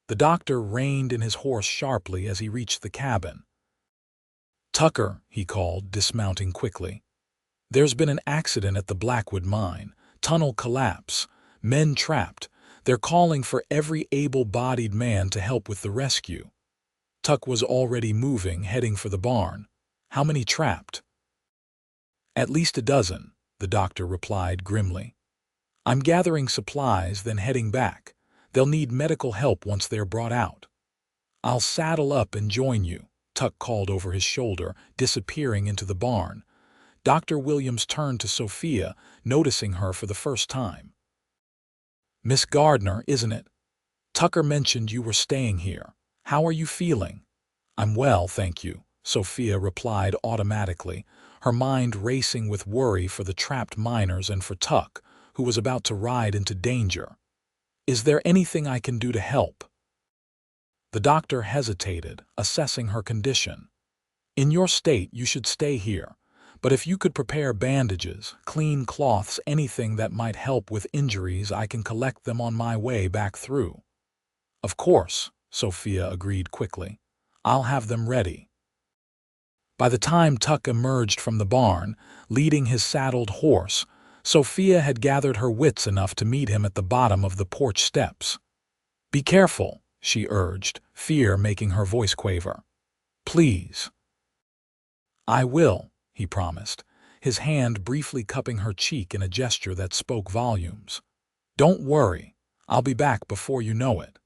The doctor reined in his horse sharply as he reached the cabin. "Tucker," he called, dismounting quickly. "There's been an accident at the Blackwood mine. Tunnel collapse. Men trapped. They're calling for every able-bodied man to help with the rescue." Tuck was already moving, heading for the barn. "How many trapped?" "At least a dozen," the doctor replied grimly. "I'm gathering supplies, then heading back. They'll need medical help once they're brought out." "I'll saddle up and join you," Tuck called over his shoulder, disappearing into the barn. Dr. Williams turned to Sophia, noticing her for the first time. "Miss Gardner, isn't it? Tucker mentioned you were staying here. How are you feeling?" "I'm well, thank you," Sophia replied automatically, her mind racing with worry for the trapped miners and for Tuck, who was about to ride into danger. "Is there anything I can do to help?" The doctor hesitated, assessing her condition. "In your state, you should stay here. But if you could prepare bandages, clean cloths, anything that might help with injuries, I can collect them on my way back through." "Of course," Sophia agreed quickly. "I'll have them ready." By the time Tuck emerged from the barn, leading his saddled horse, Sophia had gathered her wits enough to meet him at the bottom of the porch steps. "Be careful," she urged, fear making her voice quaver. "Please." "I will," he promised, his hand briefly cupping her cheek in a gesture that spoke volumes. "Don't worry, I'll be back before you know it."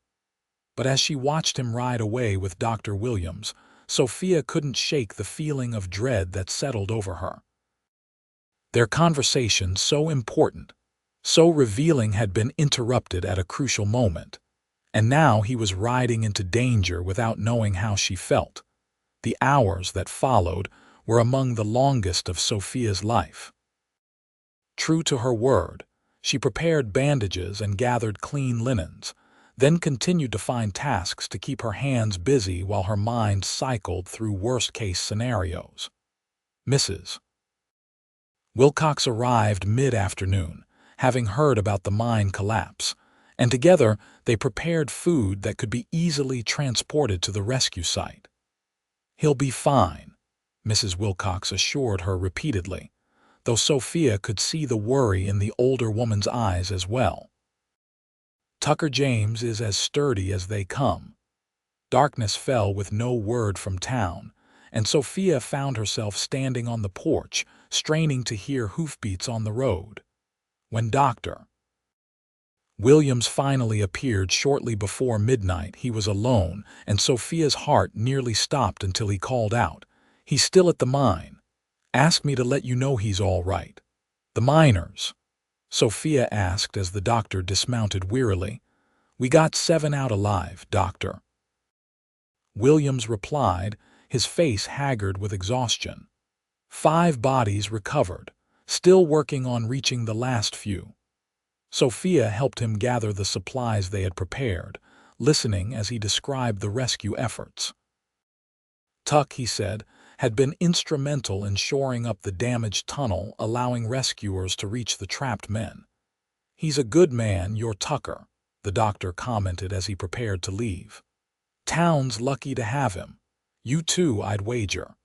But as she watched him ride away with Dr. Williams, Sophia couldn't shake the feeling of dread that settled over her. Their conversation, so important, so revealing, had been interrupted at a crucial moment, and now he was riding into danger without knowing how she felt. The hours that followed were among the longest of Sophia's life. True to her word, she prepared bandages and gathered clean linens, then continued to find tasks to keep her hands busy while her mind cycled through worst-case scenarios. Mrs. Wilcox arrived mid-afternoon, having heard about the mine collapse, and together they prepared food that could be easily transported to the rescue site. "He'll be fine," Mrs. Wilcox assured her repeatedly, though Sophia could see the worry in the older woman's eyes as well. "Tucker James is as sturdy as they come." Darkness fell with no word from town, and Sophia found herself standing on the porch, straining to hear hoofbeats on the road. When Dr. Williams finally appeared shortly before midnight, he was alone, and Sophia's heart nearly stopped until he called out, "He's still at the mine. Ask me to let you know he's all right." "The miners?" Sophia asked as the doctor dismounted wearily. "We got 7 out alive, doctor." Williams replied, his face haggard with exhaustion. 5 bodies recovered, still working on reaching the last few." Sophia helped him gather the supplies they had prepared, listening as he described the rescue efforts. Tuck, he said, had been instrumental in shoring up the damaged tunnel, allowing rescuers to reach the trapped men. "He's a good man, your Tucker," the doctor commented as he prepared to leave. "Town's lucky to have him. You too, I'd wager."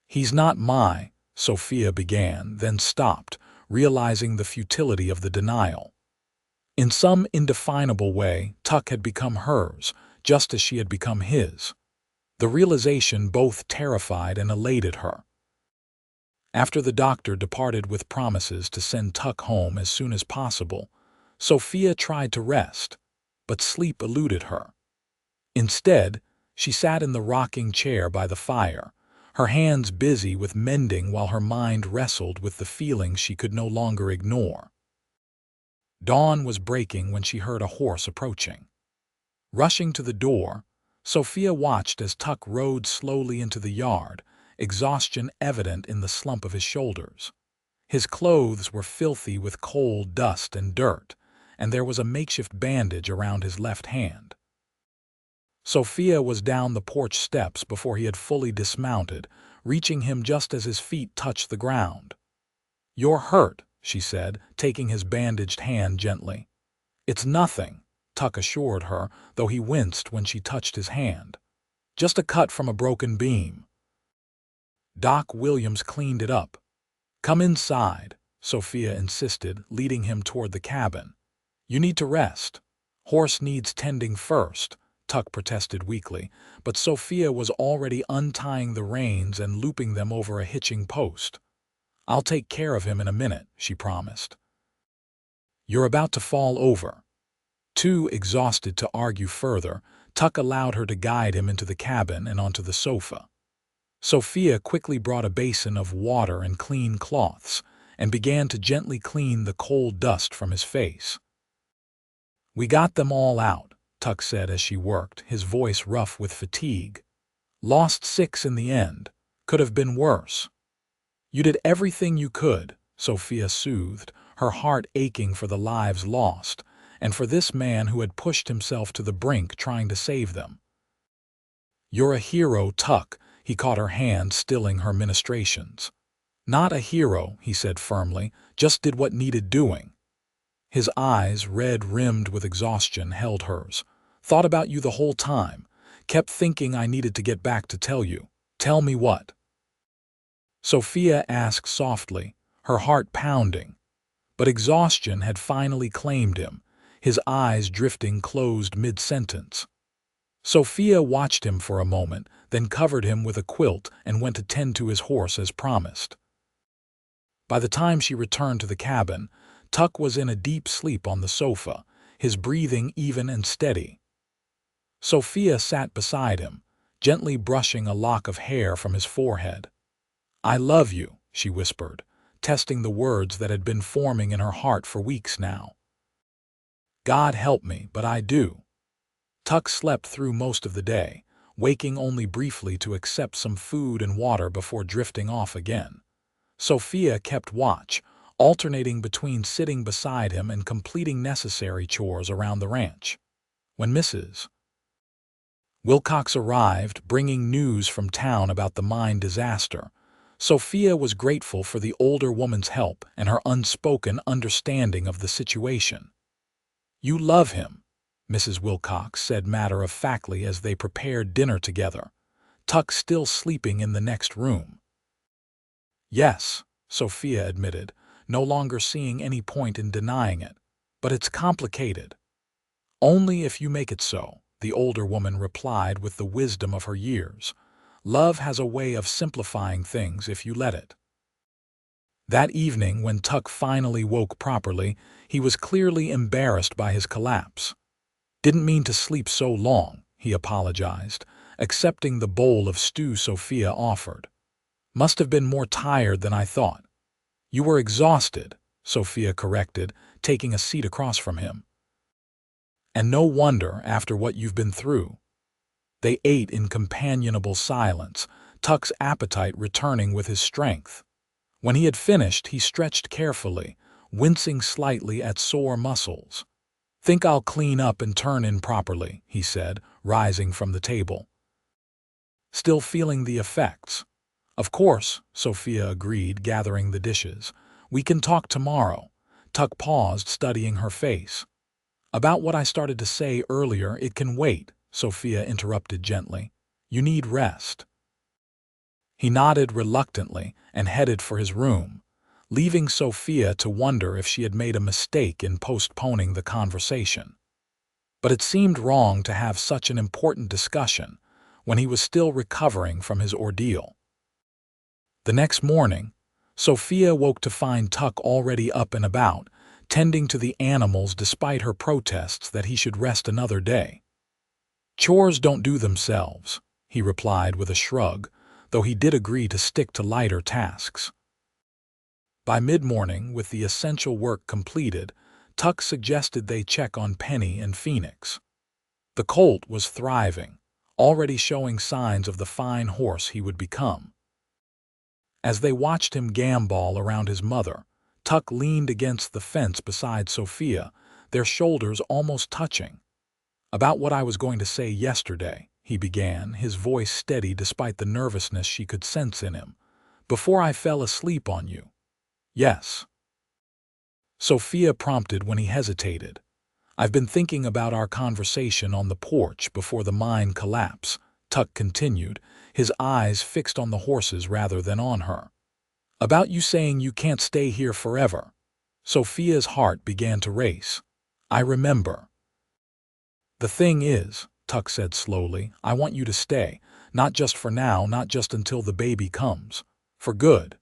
"He's not my," Sophia began, then stopped, realizing the futility of the denial. In some indefinable way, Tuck had become hers, just as she had become his. The realization both terrified and elated her. After the doctor departed with promises to send Tuck home as soon as possible, Sophia tried to rest, but sleep eluded her. Instead, she sat in the rocking chair by the fire, her hands busy with mending while her mind wrestled with the feelings she could no longer ignore. Dawn was breaking when she heard a horse approaching. Rushing to the door, Sophia watched as Tuck rode slowly into the yard, exhaustion evident in the slump of his shoulders. His clothes were filthy with coal, dust, and dirt, and there was a makeshift bandage around his left hand. Sophia was down the porch steps before he had fully dismounted, reaching him just as his feet touched the ground. "You're hurt," she said, taking his bandaged hand gently. "It's nothing," Tuck assured her, though he winced when she touched his hand. "Just a cut from a broken beam." Doc Williams cleaned it up. "Come inside," Sophia insisted, leading him toward the cabin. "You need to rest." "Horse needs tending first," Tuck protested weakly, but Sophia was already untying the reins and looping them over a hitching post. "I'll take care of him in a minute," she promised. "You're about to fall over." Too exhausted to argue further, Tuck allowed her to guide him into the cabin and onto the sofa. Sophia quickly brought a basin of water and clean cloths and began to gently clean the cold dust from his face. "We got them all out," Tuck said as she worked, his voice rough with fatigue. "Lost 6 in the end. Could have been worse." "You did everything you could," Sophia soothed, her heart aching for the lives lost, and for this man who had pushed himself to the brink trying to save them. "You're a hero, Tuck," he caught her hand, stilling her ministrations. "Not a hero," he said firmly, "just did what needed doing." His eyes, red-rimmed with exhaustion, held hers. "Thought about you the whole time. Kept thinking I needed to get back to tell you." "Tell me what?" Sophia asked softly, her heart pounding. But exhaustion had finally claimed him, his eyes drifting closed mid-sentence. Sophia watched him for a moment, then covered him with a quilt and went to tend to his horse as promised. By the time she returned to the cabin, Tuck was in a deep sleep on the sofa, his breathing even and steady. Sophia sat beside him, gently brushing a lock of hair from his forehead. "I love you," she whispered, testing the words that had been forming in her heart for weeks now. "God help me, but I do." Tuck slept through most of the day, waking only briefly to accept some food and water before drifting off again. Sophia kept watch, alternating between sitting beside him and completing necessary chores around the ranch. When Mrs. Wilcox arrived, bringing news from town about the mine disaster, Sophia was grateful for the older woman's help and her unspoken understanding of the situation. "You love him," Mrs. Wilcox said matter-of-factly as they prepared dinner together, Tuck still sleeping in the next room. "Yes," Sophia admitted, no longer seeing any point in denying it, "but it's complicated." "Only if you make it so," the older woman replied with the wisdom of her years. "Love has a way of simplifying things if you let it." That evening, when Tuck finally woke properly, he was clearly embarrassed by his collapse. "Didn't mean to sleep so long," he apologized, accepting the bowl of stew Sophia offered. "Must have been more tired than I thought." "You were exhausted," Sophia corrected, taking a seat across from him. "And no wonder after what you've been through." They ate in companionable silence, Tuck's appetite returning with his strength. When he had finished, he stretched carefully, wincing slightly at sore muscles. "Think I'll clean up and turn in properly," he said, rising from the table. "Still feeling the effects?" "Of course," Sophia agreed, gathering the dishes. "We can talk tomorrow." Tuck paused, studying her face. "About what I started to say earlier, it can wait," Sophia interrupted gently. "You need rest." He nodded reluctantly and headed for his room, leaving Sophia to wonder if she had made a mistake in postponing the conversation. But it seemed wrong to have such an important discussion when he was still recovering from his ordeal. The next morning, Sophia woke to find Tuck already up and about, tending to the animals despite her protests that he should rest another day. "Chores don't do themselves," he replied with a shrug, though he did agree to stick to lighter tasks. By mid-morning, with the essential work completed, Tuck suggested they check on Penny and Phoenix. The colt was thriving, already showing signs of the fine horse he would become. As they watched him gambol around his mother, Tuck leaned against the fence beside Sophia, their shoulders almost touching. "About what I was going to say yesterday," he began, his voice steady despite the nervousness she could sense in him. "Before I fell asleep on you." "Yes," Sophia prompted when he hesitated. "I've been thinking about our conversation on the porch before the mine collapse," Tuck continued, his eyes fixed on the horses rather than on her. "About you saying you can't stay here forever." Sophia's heart began to race. "I remember." "The thing is," Tuck said slowly, "I want you to stay, not just for now, not just until the baby comes. For good."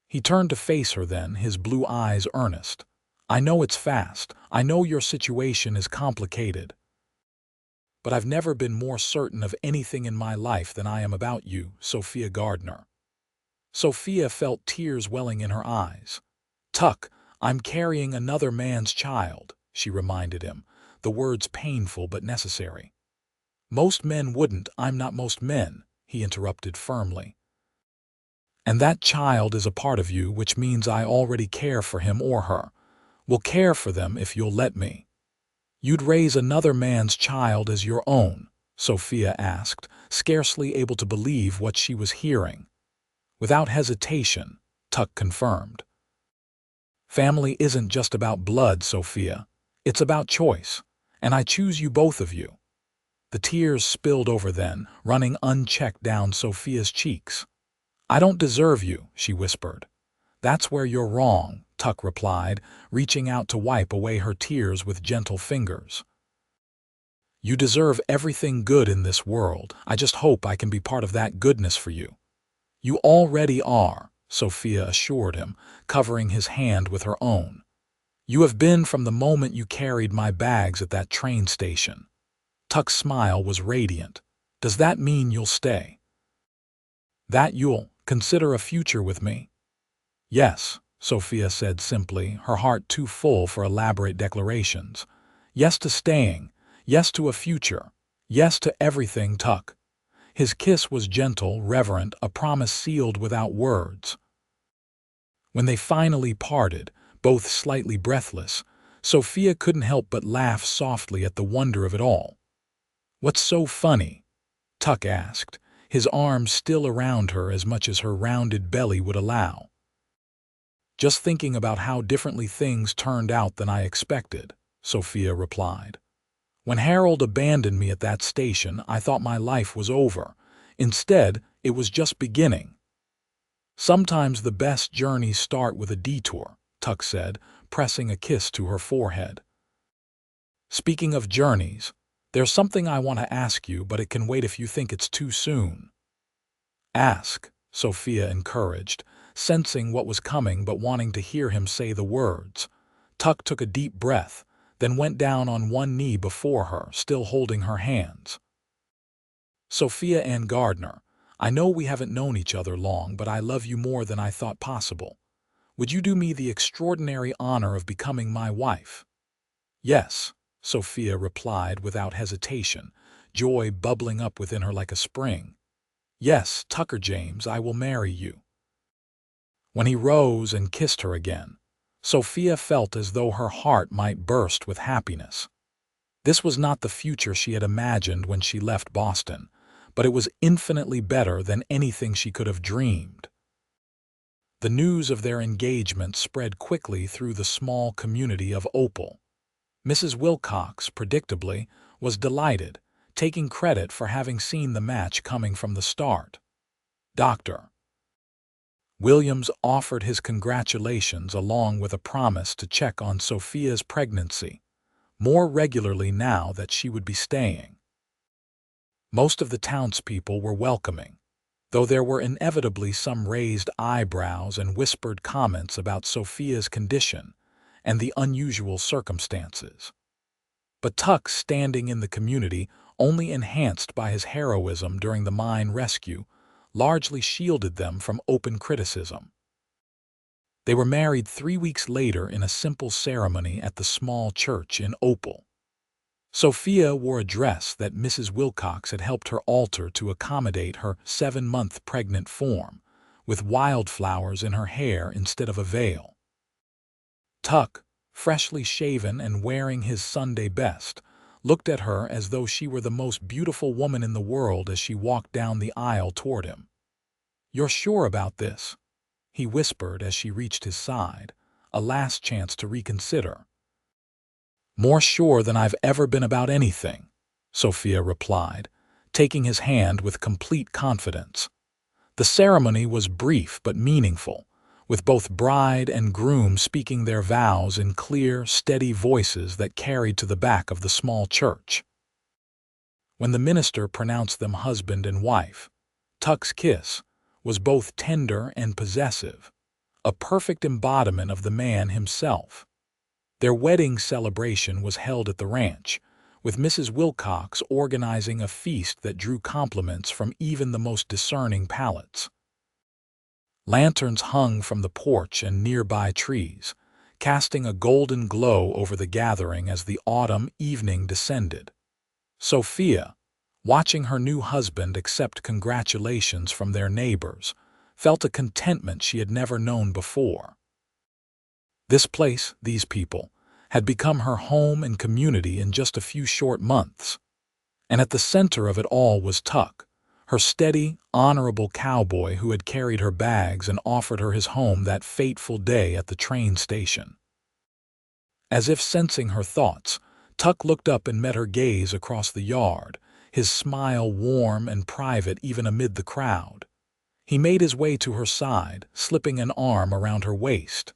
He turned to face her then, his blue eyes earnest. "I know it's fast. I know your situation is complicated. But I've never been more certain of anything in my life than I am about you, Sophia Gardner." Sophia felt tears welling in her eyes. "Tuck, I'm carrying another man's child," she reminded him, the words painful but necessary. "Most men wouldn't. I'm not most men," he interrupted firmly. "And that child is a part of you, which means I already care for him or her. Will care for them if you'll let me." "You'd raise another man's child as your own?" Sophia asked, scarcely able to believe what she was hearing. Without hesitation, Tuck confirmed. "Family isn't just about blood, Sophia. It's about choice, and I choose you, both of you." The tears spilled over then, running unchecked down Sophia's cheeks. "I don't deserve you," she whispered. "That's where you're wrong," Tuck replied, reaching out to wipe away her tears with gentle fingers. "You deserve everything good in this world. I just hope I can be part of that goodness for you." "You already are," Sophia assured him, covering his hand with her own. "You have been from the moment you carried my bags at that train station." Tuck's smile was radiant. "Does that mean you'll stay? That you'll consider a future with me?" "Yes," Sophia said simply, her heart too full for elaborate declarations. "Yes to staying. Yes to a future. Yes to everything, Tuck." His kiss was gentle, reverent, a promise sealed without words. When they finally parted, both slightly breathless, Sophia couldn't help but laugh softly at the wonder of it all. "What's so funny?" Tuck asked, his arms still around her as much as her rounded belly would allow. "Just thinking about how differently things turned out than I expected," Sophia replied. "When Harold abandoned me at that station, I thought my life was over. Instead, it was just beginning." "Sometimes the best journeys start with a detour," Tuck said, pressing a kiss to her forehead. "Speaking of journeys, there's something I want to ask you, but it can wait if you think it's too soon." "Ask," Sophia encouraged, sensing what was coming but wanting to hear him say the words. Tuck took a deep breath, then went down on one knee before her, still holding her hands. "Sophia Anne Gardner, I know we haven't known each other long, but I love you more than I thought possible. Would you do me the extraordinary honor of becoming my wife?" "Yes," Sophia replied without hesitation, joy bubbling up within her like a spring. "Yes, Tucker James, I will marry you." When he rose and kissed her again, Sophia felt as though her heart might burst with happiness. This was not the future she had imagined when she left Boston, but it was infinitely better than anything she could have dreamed. The news of their engagement spread quickly through the small community of Opal. Mrs. Wilcox, predictably, was delighted, taking credit for having seen the match coming from the start. Dr. Williams offered his congratulations along with a promise to check on Sophia's pregnancy more regularly now that she would be staying. Most of the townspeople were welcoming, though there were inevitably some raised eyebrows and whispered comments about Sophia's condition and the unusual circumstances. But Tuck's standing in the community, only enhanced by his heroism during the mine rescue, largely shielded them from open criticism. They were married 3 weeks later in a simple ceremony at the small church in Opal. Sophia wore a dress that Mrs. Wilcox had helped her alter to accommodate her 7-month pregnant form, with wildflowers in her hair instead of a veil. Tuck, freshly shaven and wearing his Sunday best, looked at her as though she were the most beautiful woman in the world as she walked down the aisle toward him. "You're sure about this?" he whispered as she reached his side, a last chance to reconsider. "More sure than I've ever been about anything," Sophia replied, taking his hand with complete confidence. The ceremony was brief but meaningful, with both bride and groom speaking their vows in clear, steady voices that carried to the back of the small church. When the minister pronounced them husband and wife, Tuck's kiss was both tender and possessive, a perfect embodiment of the man himself. Their wedding celebration was held at the ranch, with Mrs. Wilcox organizing a feast that drew compliments from even the most discerning palates. Lanterns hung from the porch and nearby trees, casting a golden glow over the gathering as the autumn evening descended. Sophia, watching her new husband accept congratulations from their neighbors, felt a contentment she had never known before. This place, these people, had become her home and community in just a few short months. And at the center of it all was Tuck, her steady, honorable cowboy who had carried her bags and offered her his home that fateful day at the train station. As if sensing her thoughts, Tuck looked up and met her gaze across the yard, his smile warm and private even amid the crowd. He made his way to her side, slipping an arm around her waist.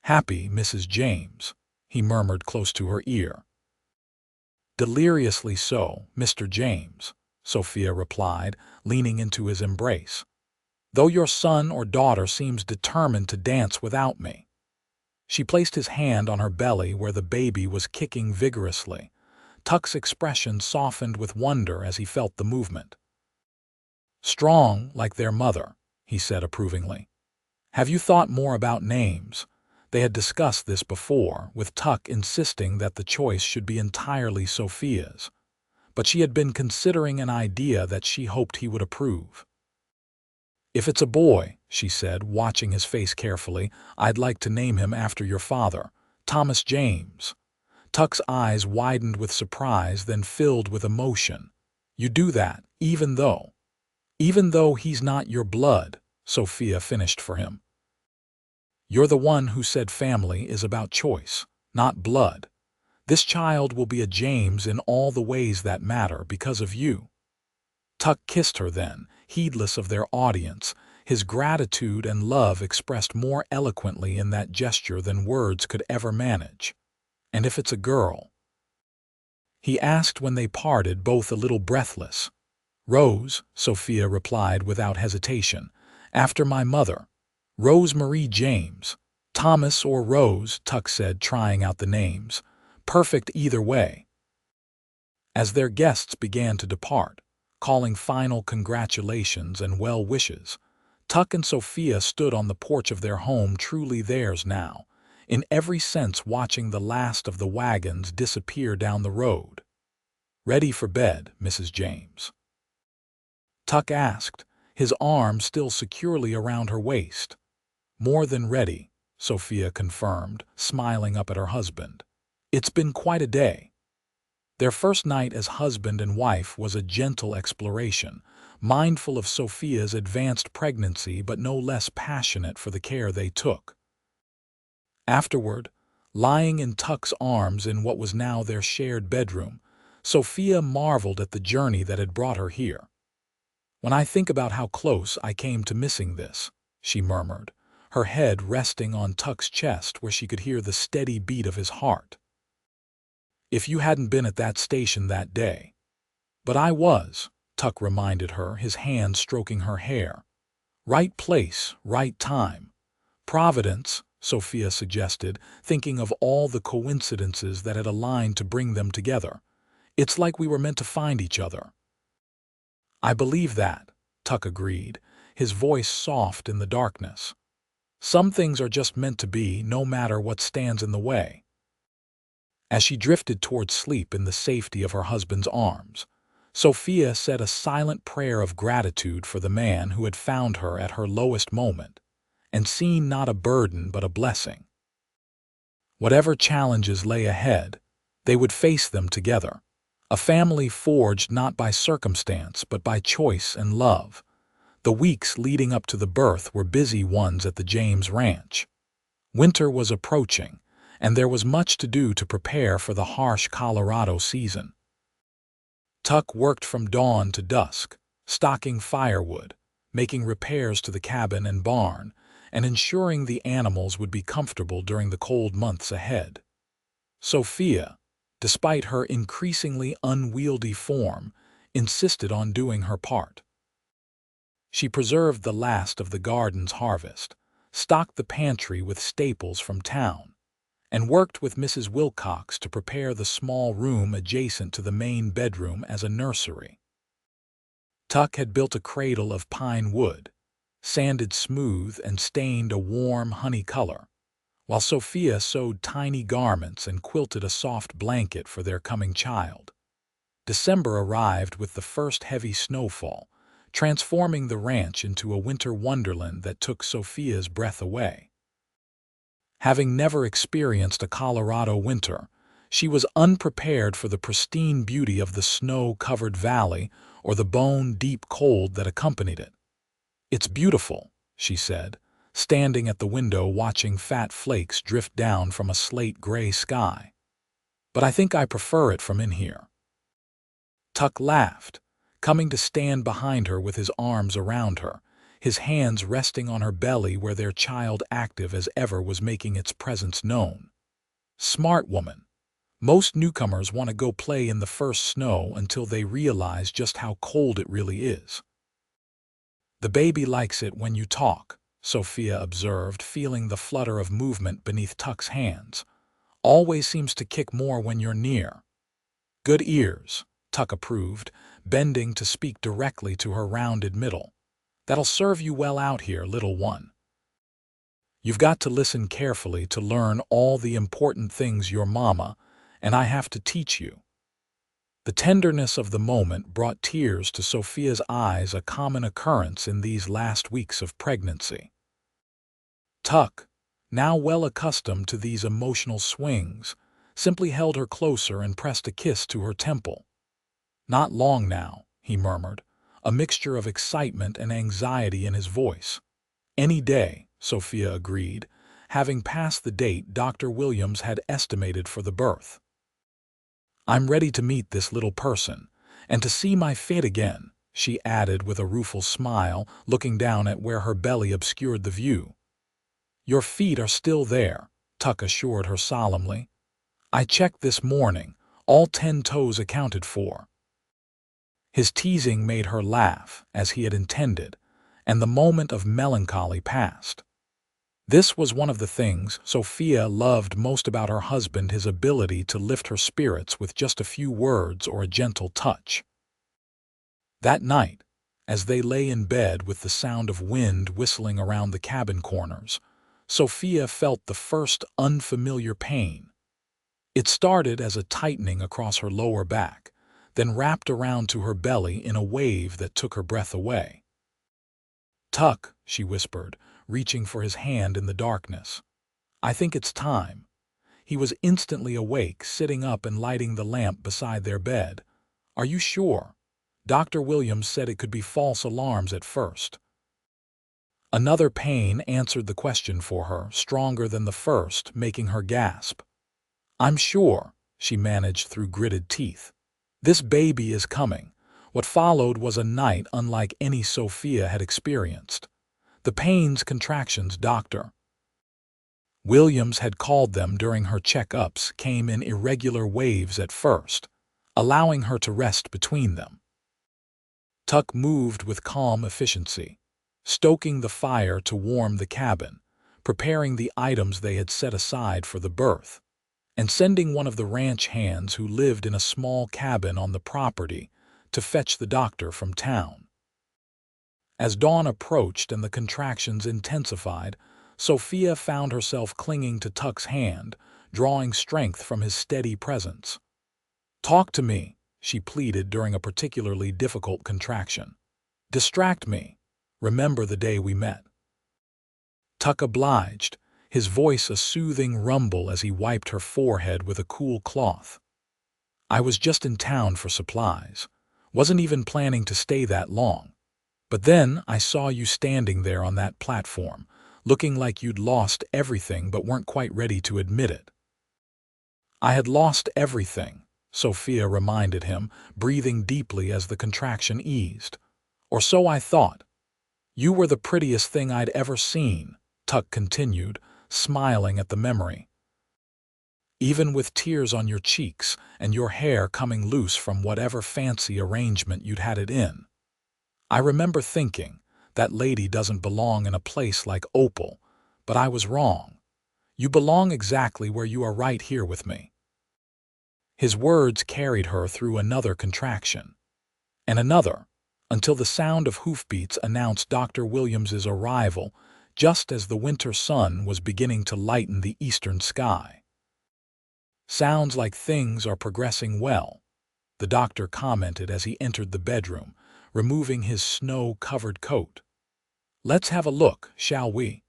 "Happy Mrs. James," he murmured close to her ear. "Deliriously so, Mr. James," Sophia replied, leaning into his embrace. "Though your son or daughter seems determined to dance without me." She placed his hand on her belly where the baby was kicking vigorously. Tuck's expression softened with wonder as he felt the movement. "Strong, like their mother," he said approvingly. "Have you thought more about names?" They had discussed this before, with Tuck insisting that the choice should be entirely Sophia's. But she had been considering an idea that she hoped he would approve. "If it's a boy," she said, watching his face carefully, "I'd like to name him after your father, Thomas James." Tuck's eyes widened with surprise, then filled with emotion. "You do that, even though he's not your blood," Sophia finished for him. "You're the one who said family is about choice, not blood. This child will be a James in all the ways that matter because of you." Tuck kissed her then, heedless of their audience, his gratitude and love expressed more eloquently in that gesture than words could ever manage. "And if it's a girl?" he asked when they parted, both a little breathless. "Rose," Sophia replied without hesitation, "after my mother. Rose Marie James." "Thomas or Rose," Tuck said, trying out the names. "Perfect either way." As their guests began to depart, calling final congratulations and well wishes, Tuck and Sophia stood on the porch of their home, truly theirs now, in every sense, watching the last of the wagons disappear down the road. "Ready for bed, Mrs. James?" Tuck asked, his arm still securely around her waist. "More than ready," Sophia confirmed, smiling up at her husband. "It's been quite a day." Their first night as husband and wife was a gentle exploration, mindful of Sophia's advanced pregnancy but no less passionate for the care they took. Afterward, lying in Tuck's arms in what was now their shared bedroom, Sophia marveled at the journey that had brought her here. "When I think about how close I came to missing this," she murmured, her head resting on Tuck's chest where she could hear the steady beat of his heart. "If you hadn't been at that station that day." "But I was," Tuck reminded her, his hand stroking her hair. "Right place, right time. Providence," Sophia suggested, thinking of all the coincidences that had aligned to bring them together. "It's like we were meant to find each other." "I believe that," Tuck agreed, his voice soft in the darkness. Some things are just meant to be, no matter what stands in the way. As she drifted toward sleep in the safety of her husband's arms, Sophia said a silent prayer of gratitude for the man who had found her at her lowest moment and seen not a burden but a blessing. Whatever challenges lay ahead, they would face them together, a family forged not by circumstance but by choice and love. The weeks leading up to the birth were busy ones at the James Ranch. Winter was approaching, and there was much to do to prepare for the harsh Colorado season. Tuck worked from dawn to dusk, stocking firewood, making repairs to the cabin and barn, and ensuring the animals would be comfortable during the cold months ahead. Sophia, despite her increasingly unwieldy form, insisted on doing her part. She preserved the last of the garden's harvest, stocked the pantry with staples from town, and worked with Mrs. Wilcox to prepare the small room adjacent to the main bedroom as a nursery. Tuck had built a cradle of pine wood, sanded smooth and stained a warm honey color, while Sophia sewed tiny garments and quilted a soft blanket for their coming child. December arrived with the first heavy snowfall, transforming the ranch into a winter wonderland that took Sophia's breath away. Having never experienced a Colorado winter, she was unprepared for the pristine beauty of the snow-covered valley or the bone-deep cold that accompanied it. "It's beautiful," she said, standing at the window watching fat flakes drift down from a slate-gray sky. "But I think I prefer it from in here." Tuck laughed, coming to stand behind her with his arms around her, his hands resting on her belly where their child active as ever was making its presence known. "Smart woman. Most newcomers want to go play in the first snow until they realize just how cold it really is." "The baby likes it when you talk," Sophia observed, feeling the flutter of movement beneath Tuck's hands. "Always seems to kick more when you're near." "Good ears," Tuck approved, bending to speak directly to her rounded middle. "That'll serve you well out here, little one. You've got to listen carefully to learn all the important things your mama and I have to teach you." The tenderness of the moment brought tears to Sophia's eyes, a common occurrence in these last weeks of pregnancy. Tuck, now well accustomed to these emotional swings, simply held her closer and pressed a kiss to her temple. "Not long now," he murmured, a mixture of excitement and anxiety in his voice. "Any day," Sophia agreed, having passed the date Dr. Williams had estimated for the birth. "I'm ready to meet this little person, and to see my fate again," she added with a rueful smile, looking down at where her belly obscured the view. "Your feet are still there," Tuck assured her solemnly. "I checked this morning, all 10 toes accounted for." His teasing made her laugh, as he had intended, and the moment of melancholy passed. This was one of the things Sophia loved most about her husband, his ability to lift her spirits with just a few words or a gentle touch. That night, as they lay in bed with the sound of wind whistling around the cabin corners, Sophia felt the first unfamiliar pain. It started as a tightening across her lower back, then wrapped around to her belly in a wave that took her breath away. "Tuck," she whispered, reaching for his hand in the darkness. "I think it's time." He was instantly awake, sitting up and lighting the lamp beside their bed. "Are you sure? Dr. Williams said it could be false alarms at first." Another pain answered the question for her, stronger than the first, making her gasp. "I'm sure," she managed through gritted teeth. "This baby is coming." What followed was a night unlike any Sophia had experienced. The pains, contractions Dr. Williams had called them during her checkups came in irregular waves at first, allowing her to rest between them. Tuck moved with calm efficiency, stoking the fire to warm the cabin, preparing the items they had set aside for the birth, and sending one of the ranch hands who lived in a small cabin on the property to fetch the doctor from town. As dawn approached and the contractions intensified, Sophia found herself clinging to Tuck's hand, drawing strength from his steady presence. "Talk to me," she pleaded during a particularly difficult contraction. "Distract me. Remember the day we met." Tuck obliged, his voice a soothing rumble as he wiped her forehead with a cool cloth. "I was just in town for supplies. Wasn't even planning to stay that long. But then I saw you standing there on that platform, looking like you'd lost everything but weren't quite ready to admit it." "I had lost everything," Sophia reminded him, breathing deeply as the contraction eased. "Or so I thought." "You were the prettiest thing I'd ever seen," Tuck continued, smiling at the memory. "Even with tears on your cheeks and your hair coming loose from whatever fancy arrangement you'd had it in. I remember thinking, that lady doesn't belong in a place like Opal, but I was wrong. You belong exactly where you are right here with me." His words carried her through another contraction, and another, until the sound of hoofbeats announced Dr. Williams's arrival just as the winter sun was beginning to lighten the eastern sky. "Sounds like things are progressing well," the doctor commented as he entered the bedroom, removing his snow-covered coat. "Let's have a look, shall we?"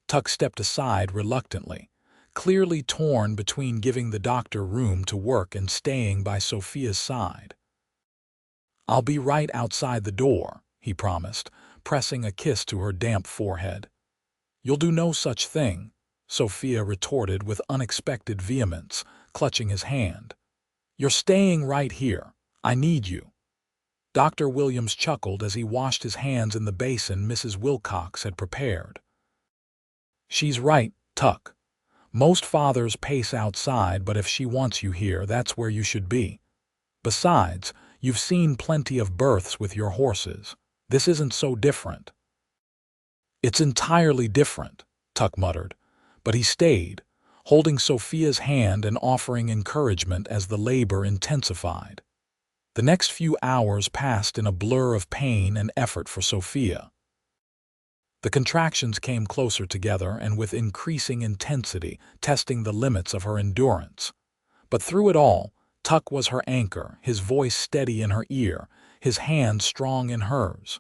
Tuck stepped aside reluctantly, clearly torn between giving the doctor room to work and staying by Sophia's side. "I'll be right outside the door," he promised, pressing a kiss to her damp forehead. "You'll do no such thing," Sophia retorted with unexpected vehemence, clutching his hand. "You're staying right here. I need you." Dr. Williams chuckled as he washed his hands in the basin Mrs. Wilcox had prepared. "She's right, Tuck. Most fathers pace outside, but if she wants you here, that's where you should be. Besides, you've seen plenty of births with your horses. This isn't so different." "It's entirely different," Tuck muttered, but he stayed, holding Sophia's hand and offering encouragement as the labor intensified. The next few hours passed in a blur of pain and effort for Sophia. The contractions came closer together and with increasing intensity, testing the limits of her endurance. But through it all, Tuck was her anchor, his voice steady in her ear, his hand strong in hers.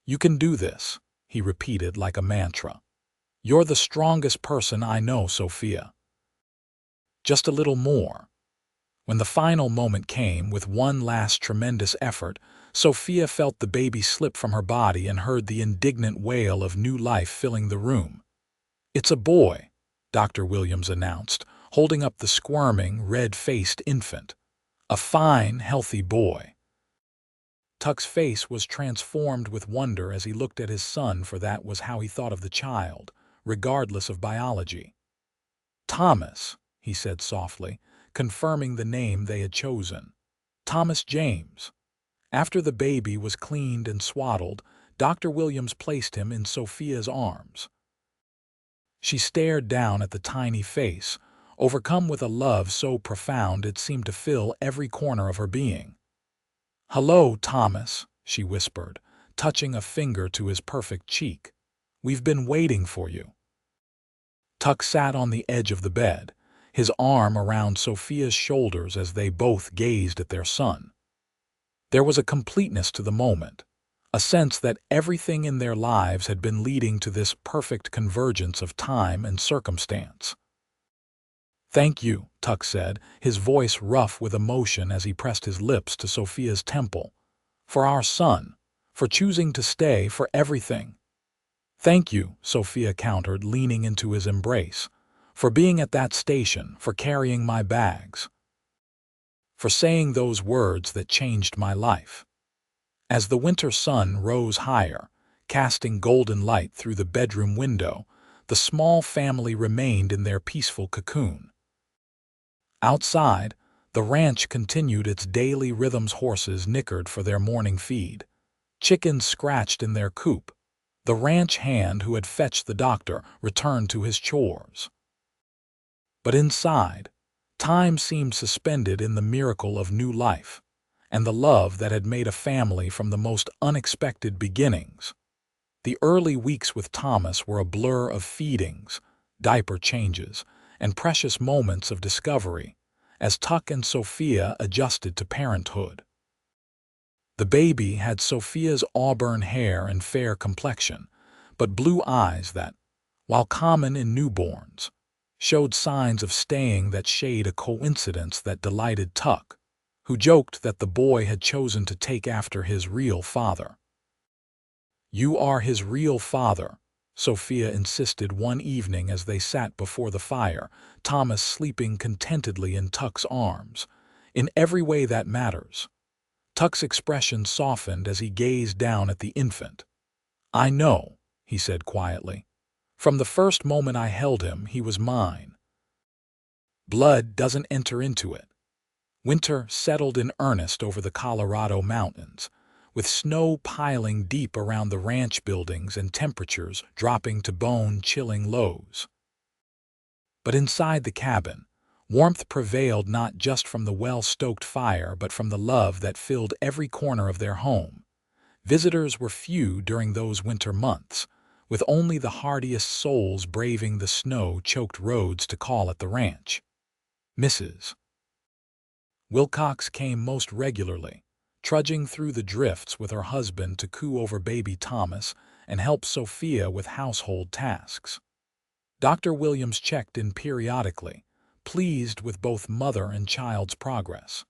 "You can do this," he repeated like a mantra. "You're the strongest person I know, Sophia." Just a little more. When the final moment came, with one last tremendous effort, Sophia felt the baby slip from her body and heard the indignant wail of new life filling the room. "It's a boy," Dr. Williams announced, holding up the squirming, red-faced infant. "A fine, healthy boy." Tuck's face was transformed with wonder as he looked at his son, for that was how he thought of the child, regardless of biology. "Thomas," he said softly, confirming the name they had chosen. "Thomas James." After the baby was cleaned and swaddled, Dr. Williams placed him in Sophia's arms. She stared down at the tiny face, overcome with a love so profound it seemed to fill every corner of her being. "Hello, Thomas," she whispered, touching a finger to his perfect cheek. "We've been waiting for you." Tuck sat on the edge of the bed, his arm around Sophia's shoulders as they both gazed at their son. There was a completeness to the moment, a sense that everything in their lives had been leading to this perfect convergence of time and circumstance. "Thank you," Tuck said, his voice rough with emotion as he pressed his lips to Sophia's temple. "For our son, for choosing to stay, for everything." "Thank you," Sophia countered, leaning into his embrace. "For being at that station, for carrying my bags. For saying those words that changed my life." As the winter sun rose higher, casting golden light through the bedroom window, the small family remained in their peaceful cocoon. Outside, the ranch continued its daily rhythms. Horses nickered for their morning feed. Chickens scratched in their coop. The ranch hand who had fetched the doctor returned to his chores. But inside, time seemed suspended in the miracle of new life, and the love that had made a family from the most unexpected beginnings. The early weeks with Thomas were a blur of feedings, diaper changes, and precious moments of discovery as Tuck and Sophia adjusted to parenthood. The baby had Sophia's auburn hair and fair complexion, but blue eyes that, while common in newborns, showed signs of staying that shade a coincidence that delighted Tuck, who joked that the boy had chosen to take after his real father. "You are his real father," Sophia insisted one evening as they sat before the fire, Thomas sleeping contentedly in Tuck's arms. "In every way that matters." Tuck's expression softened as he gazed down at the infant. "I know," he said quietly. "From the first moment I held him, he was mine. Blood doesn't enter into it." Winter settled in earnest over the Colorado mountains, with snow piling deep around the ranch buildings and temperatures dropping to bone-chilling lows. But inside the cabin, warmth prevailed not just from the well-stoked fire but from the love that filled every corner of their home. Visitors were few during those winter months, with only the hardiest souls braving the snow-choked roads to call at the ranch. Mrs. Wilcox came most regularly, trudging through the drifts with her husband to coo over baby Thomas and help Sophia with household tasks. Dr. Williams checked in periodically, pleased with both mother and child's progress.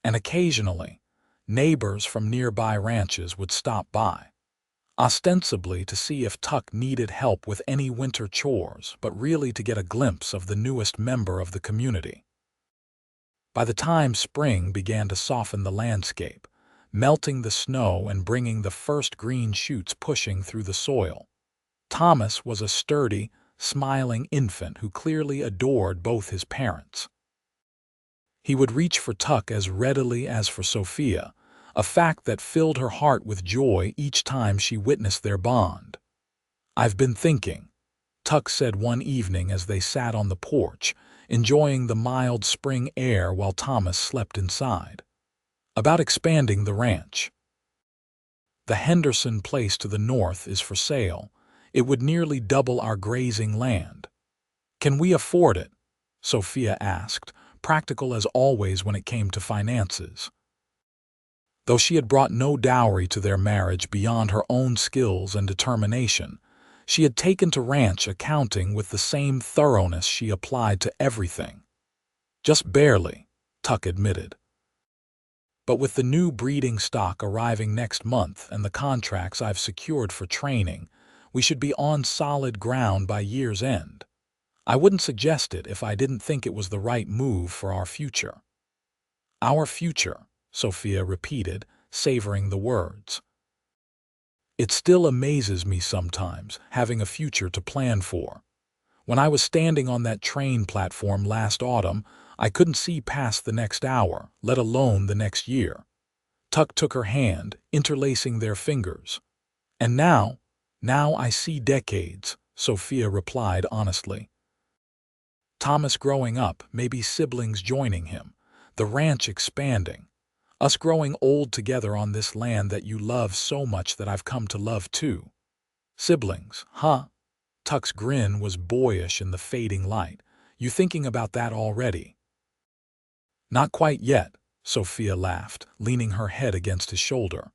And occasionally, neighbors from nearby ranches would stop by, ostensibly to see if Tuck needed help with any winter chores, but really to get a glimpse of the newest member of the community. By the time spring began to soften the landscape, melting the snow and bringing the first green shoots pushing through the soil, Thomas was a sturdy, smiling infant who clearly adored both his parents. He would reach for Tuck as readily as for Sophia, a fact that filled her heart with joy each time she witnessed their bond. "I've been thinking," Tuck said one evening as they sat on the porch, enjoying the mild spring air while Thomas slept inside, "about expanding the ranch. The Henderson place to the north is for sale. It would nearly double our grazing land." "Can we afford it?" Sophia asked, practical as always when it came to finances. Though she had brought no dowry to their marriage beyond her own skills and determination, she had taken to ranch accounting with the same thoroughness she applied to everything. "Just barely," Tuck admitted. "But with the new breeding stock arriving next month and the contracts I've secured for training, we should be on solid ground by year's end. I wouldn't suggest it if I didn't think it was the right move for our future." "Our future," Sophia repeated, savoring the words. "It still amazes me sometimes, having a future to plan for. When I was standing on that train platform last autumn, I couldn't see past the next hour, let alone the next year." Tuck took her hand, interlacing their fingers. "And now I see decades," Sophia replied honestly. "Thomas growing up, maybe siblings joining him, the ranch expanding, us growing old together on this land that you love so much that I've come to love too. Siblings, huh?" Tuck's grin was boyish in the fading light. "You thinking about that already?" "Not quite yet," Sophia laughed, leaning her head against his shoulder.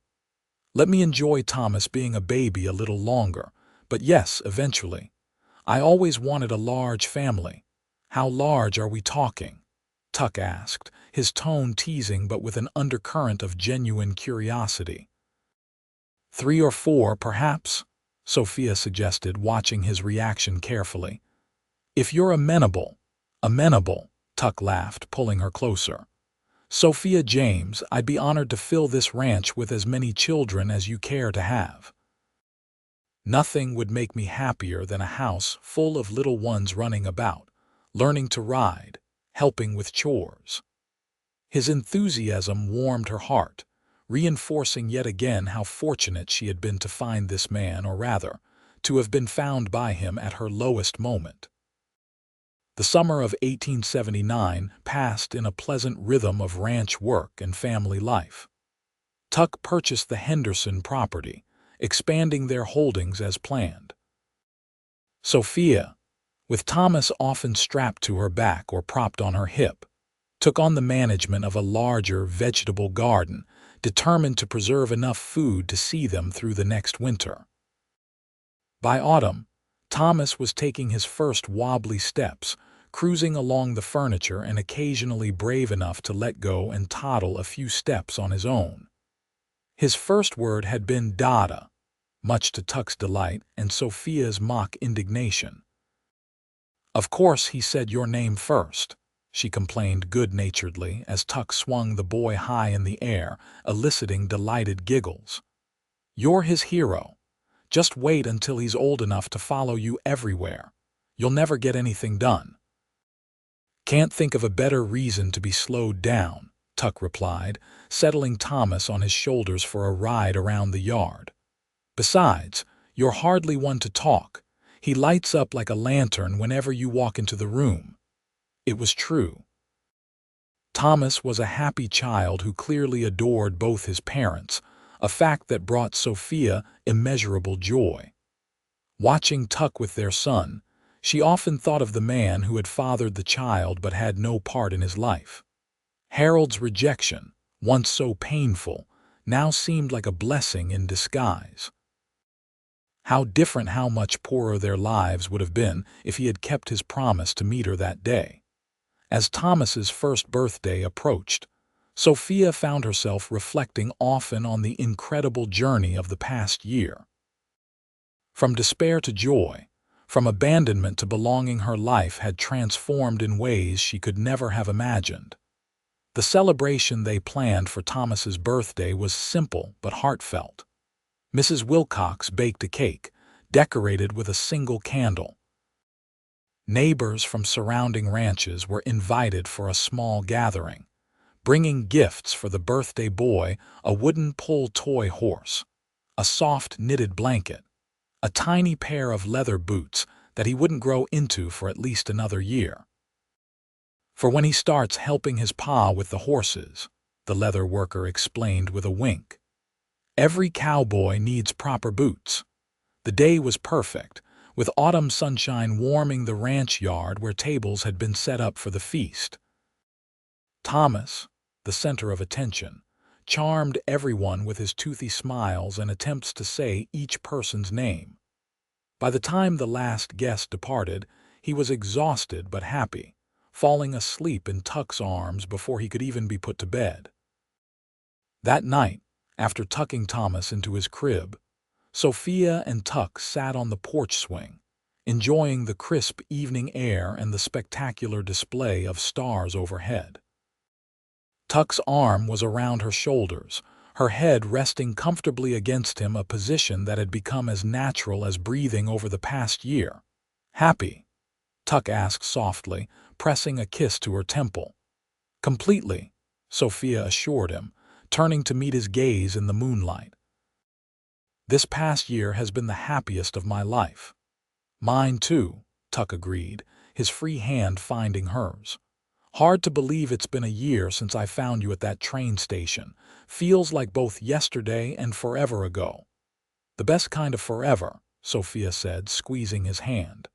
"Let me enjoy Thomas being a baby a little longer, but yes, eventually. I always wanted a large family." "How large are we talking?" Tuck asked, his tone teasing but with an undercurrent of genuine curiosity. "3 or 4, perhaps," Sophia suggested, watching his reaction carefully. "If you're amenable," Tuck laughed, pulling her closer. "Sophia James, I'd be honored to fill this ranch with as many children as you care to have. Nothing would make me happier than a house full of little ones running about, learning to ride, helping with chores." His enthusiasm warmed her heart, reinforcing yet again how fortunate she had been to find this man, or rather, to have been found by him at her lowest moment. The summer of 1879 passed in a pleasant rhythm of ranch work and family life. Tuck purchased the Henderson property, expanding their holdings as planned. Sophia, with Thomas often strapped to her back or propped on her hip, took on the management of a larger vegetable garden, determined to preserve enough food to see them through the next winter. By autumn, Thomas was taking his first wobbly steps, cruising along the furniture and occasionally brave enough to let go and toddle a few steps on his own. His first word had been "Dada," much to Tuck's delight and Sophia's mock indignation. "Of course he said your name first," she complained good-naturedly as Tuck swung the boy high in the air, eliciting delighted giggles. "You're his hero. Just wait until he's old enough to follow you everywhere. You'll never get anything done." "Can't think of a better reason to be slowed down," Tuck replied, settling Thomas on his shoulders for a ride around the yard. "Besides, you're hardly one to talk. He lights up like a lantern whenever you walk into the room." It was true. Thomas was a happy child who clearly adored both his parents, a fact that brought Sophia immeasurable joy. Watching Tuck with their son, she often thought of the man who had fathered the child but had no part in his life. Harold's rejection, once so painful, now seemed like a blessing in disguise. How different, how much poorer their lives would have been if he had kept his promise to meet her that day. As Thomas's first birthday approached, Sophia found herself reflecting often on the incredible journey of the past year. From despair to joy, from abandonment to belonging, her life had transformed in ways she could never have imagined. The celebration they planned for Thomas's birthday was simple but heartfelt. Mrs. Wilcox baked a cake, decorated with a single candle. Neighbors from surrounding ranches were invited for a small gathering, bringing gifts for the birthday boy: a wooden pull toy horse, a soft knitted blanket, a tiny pair of leather boots that he wouldn't grow into for at least another year. "For when he starts helping his pa with the horses," the leather worker explained with a wink. "Every cowboy needs proper boots." The day was perfect, with autumn sunshine warming the ranch yard where tables had been set up for the feast. Thomas, the center of attention, charmed everyone with his toothy smiles and attempts to say each person's name. By the time the last guest departed, he was exhausted but happy, falling asleep in Tuck's arms before he could even be put to bed. That night, after tucking Thomas into his crib, Sophia and Tuck sat on the porch swing, enjoying the crisp evening air and the spectacular display of stars overhead. Tuck's arm was around her shoulders, her head resting comfortably against him, a position that had become as natural as breathing over the past year. "Happy?" Tuck asked softly, pressing a kiss to her temple. "Completely," Sophia assured him, turning to meet his gaze in the moonlight. "This past year has been the happiest of my life." "Mine too," Tuck agreed, his free hand finding hers. "Hard to believe it's been a year since I found you at that train station. Feels like both yesterday and forever ago." "The best kind of forever," Sophia said, squeezing his hand.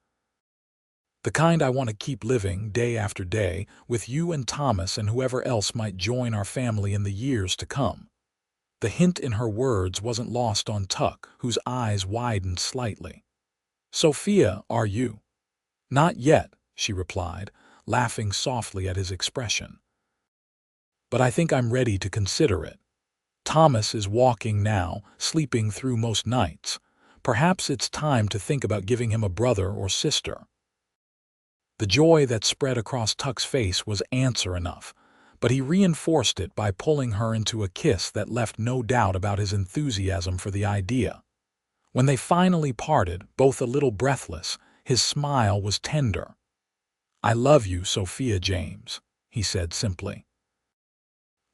"The kind I want to keep living day after day with you and Thomas and whoever else might join our family in the years to come." The hint in her words wasn't lost on Tuck, whose eyes widened slightly. "Sophia, are you?" "Not yet," she replied, laughing softly at his expression. "But I think I'm ready to consider it. Thomas is walking now, sleeping through most nights. Perhaps it's time to think about giving him a brother or sister." The joy that spread across Tuck's face was answer enough, but he reinforced it by pulling her into a kiss that left no doubt about his enthusiasm for the idea. When they finally parted, both a little breathless, his smile was tender. "I love you, Sophia James," he said simply.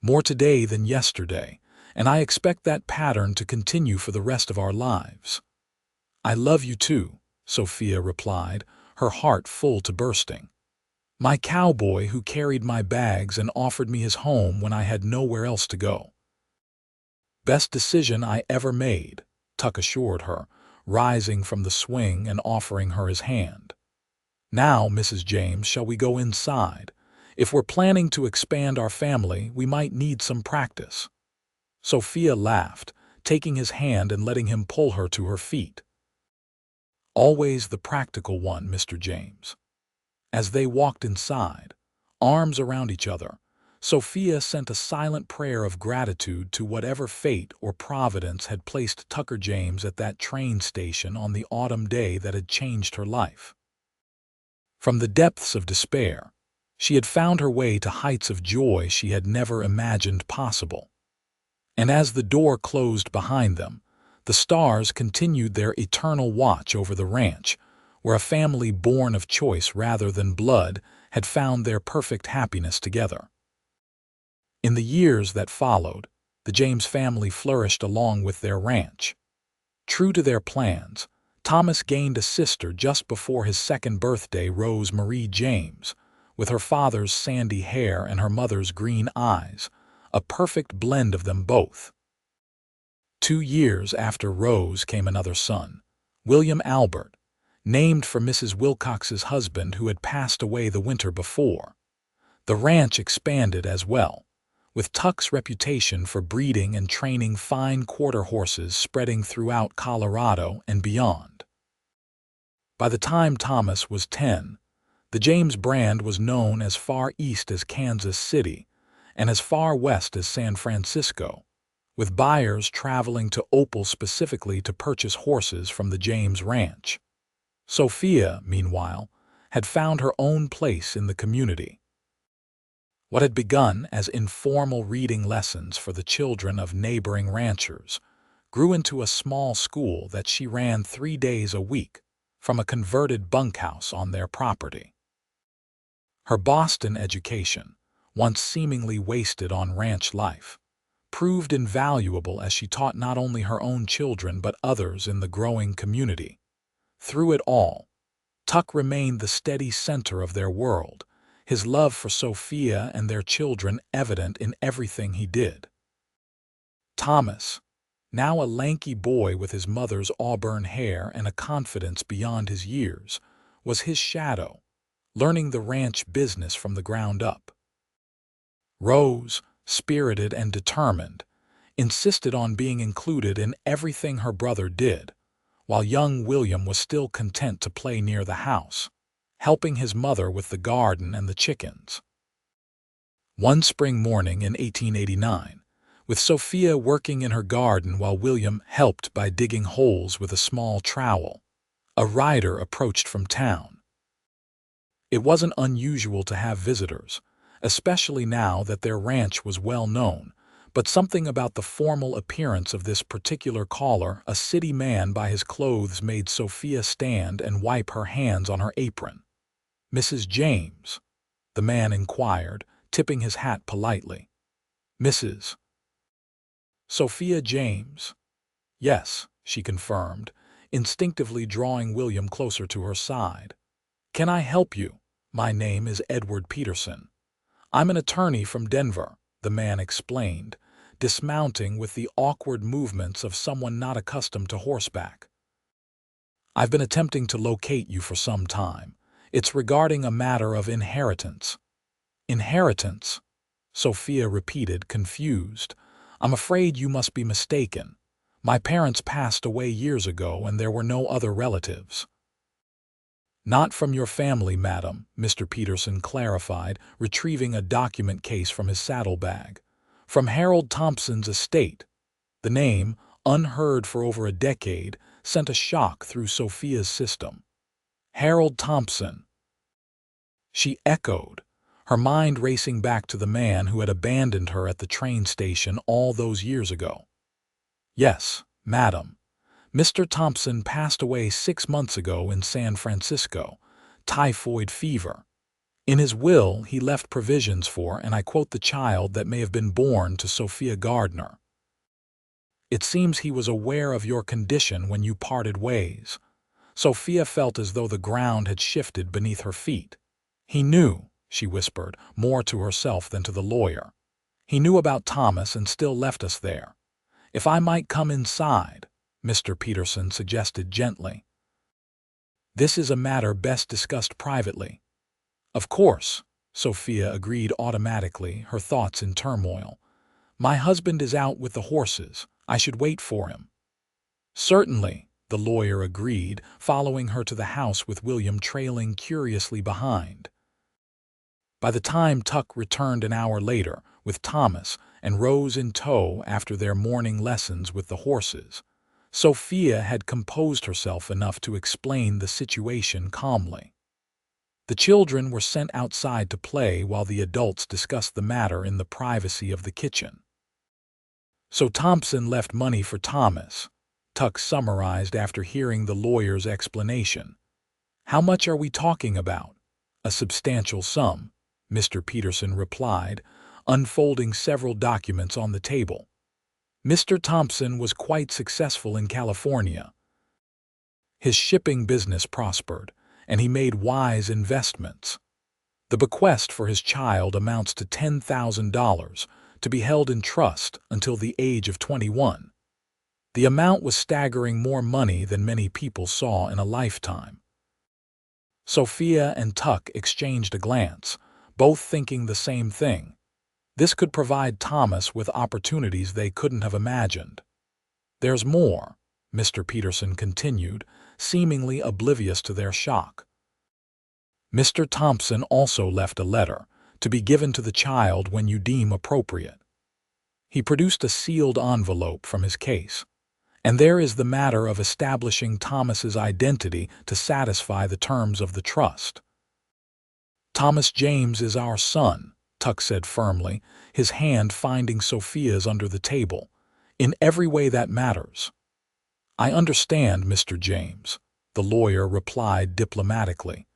"More today than yesterday, and I expect that pattern to continue for the rest of our lives." "I love you too," Sophia replied, her heart full to bursting. "My cowboy who carried my bags and offered me his home when I had nowhere else to go." "Best decision I ever made," Tuck assured her, rising from the swing and offering her his hand. "Now, Mrs. James, shall we go inside? If we're planning to expand our family, we might need some practice." Sophia laughed, taking his hand and letting him pull her to her feet. "Always the practical one, Mr. James." As they walked inside, arms around each other, Sophia sent a silent prayer of gratitude to whatever fate or providence had placed Tucker James at that train station on the autumn day that had changed her life. From the depths of despair, she had found her way to heights of joy she had never imagined possible. And as the door closed behind them, the stars continued their eternal watch over the ranch, where a family born of choice rather than blood had found their perfect happiness together. In the years that followed, the James family flourished along with their ranch. True to their plans, Thomas gained a sister just before his second birthday, Rose Marie James, with her father's sandy hair and her mother's green eyes, a perfect blend of them both. 2 years after Rose came another son, William Albert, named for Mrs. Wilcox's husband who had passed away the winter before. The ranch expanded as well, with Tuck's reputation for breeding and training fine quarter horses spreading throughout Colorado and beyond. By the time Thomas was 10, the James brand was known as far east as Kansas City and as far west as San Francisco, with buyers traveling to Opal specifically to purchase horses from the James Ranch. Sophia, meanwhile, had found her own place in the community. What had begun as informal reading lessons for the children of neighboring ranchers grew into a small school that she ran 3 days a week from a converted bunkhouse on their property. Her Boston education, once seemingly wasted on ranch life, proved invaluable as she taught not only her own children but others in the growing community. Through it all, Tuck remained the steady center of their world, his love for Sophia and their children evident in everything he did. Thomas, now a lanky boy with his mother's auburn hair and a confidence beyond his years, was his shadow, learning the ranch business from the ground up. Rose, spirited and determined, insisted on being included in everything her brother did, while young William was still content to play near the house, helping his mother with the garden and the chickens. One spring morning in 1889, with Sophia working in her garden while William helped by digging holes with a small trowel, a rider approached from town. It wasn't unusual to have visitors, especially now that their ranch was well known, but something about the formal appearance of this particular caller, a city man by his clothes, made Sophia stand and wipe her hands on her apron. "Mrs. James?" the man inquired, tipping his hat politely. "Mrs. Sophia James?" "Yes," she confirmed, instinctively drawing William closer to her side. "Can I help you? My name is Edward Peterson. I'm an attorney from Denver," the man explained, dismounting with the awkward movements of someone not accustomed to horseback. "I've been attempting to locate you for some time. It's regarding a matter of inheritance." "Inheritance?" Sophia repeated, confused. "I'm afraid you must be mistaken. My parents passed away years ago and there were no other relatives." "Not from your family, madam," Mr. Peterson clarified, retrieving a document case from his saddlebag. "From Harold Thompson's estate." The name, unheard for over a decade, sent a shock through Sophia's system. "Harold Thompson?" she echoed, her mind racing back to the man who had abandoned her at the train station all those years ago. "Yes, madam. Mr. Thompson passed away 6 months ago in San Francisco, typhoid fever. In his will, he left provisions for, and I quote, the child that may have been born to Sophia Gardner. It seems he was aware of your condition when you parted ways." Sophia felt as though the ground had shifted beneath her feet. "He knew," she whispered, more to herself than to the lawyer. "He knew about Thomas and still left us there. If I might come inside." Mr. Peterson suggested gently. "This is a matter best discussed privately." "Of course," Sophia agreed automatically, her thoughts in turmoil. "My husband is out with the horses. I should wait for him." "Certainly," the lawyer agreed, following her to the house with William trailing curiously behind. By the time Tuck returned an hour later with Thomas and Rose in tow after their morning lessons with the horses, Sophia had composed herself enough to explain the situation calmly. The children were sent outside to play while the adults discussed the matter in the privacy of the kitchen. "So Thompson left money for Thomas," Tuck summarized after hearing the lawyer's explanation. "How much are we talking about?" "A substantial sum," Mr. Peterson replied, unfolding several documents on the table. "Mr. Thompson was quite successful in California. His shipping business prospered, and he made wise investments. The bequest for his child amounts to $10,000 to be held in trust until the age of 21. The amount was staggering more money than many people saw in a lifetime." Sophia and Tuck exchanged a glance, both thinking the same thing. This could provide Thomas with opportunities they couldn't have imagined. "There's more," Mr. Peterson continued, seemingly oblivious to their shock. "Mr. Thompson also left a letter, to be given to the child when you deem appropriate." He produced a sealed envelope from his case. "And there is the matter of establishing Thomas's identity to satisfy the terms of the trust." "Thomas James is our son," Tuck said firmly, his hand finding Sophia's under the table. "In every way that matters." "I understand, Mr. James," the lawyer replied diplomatically.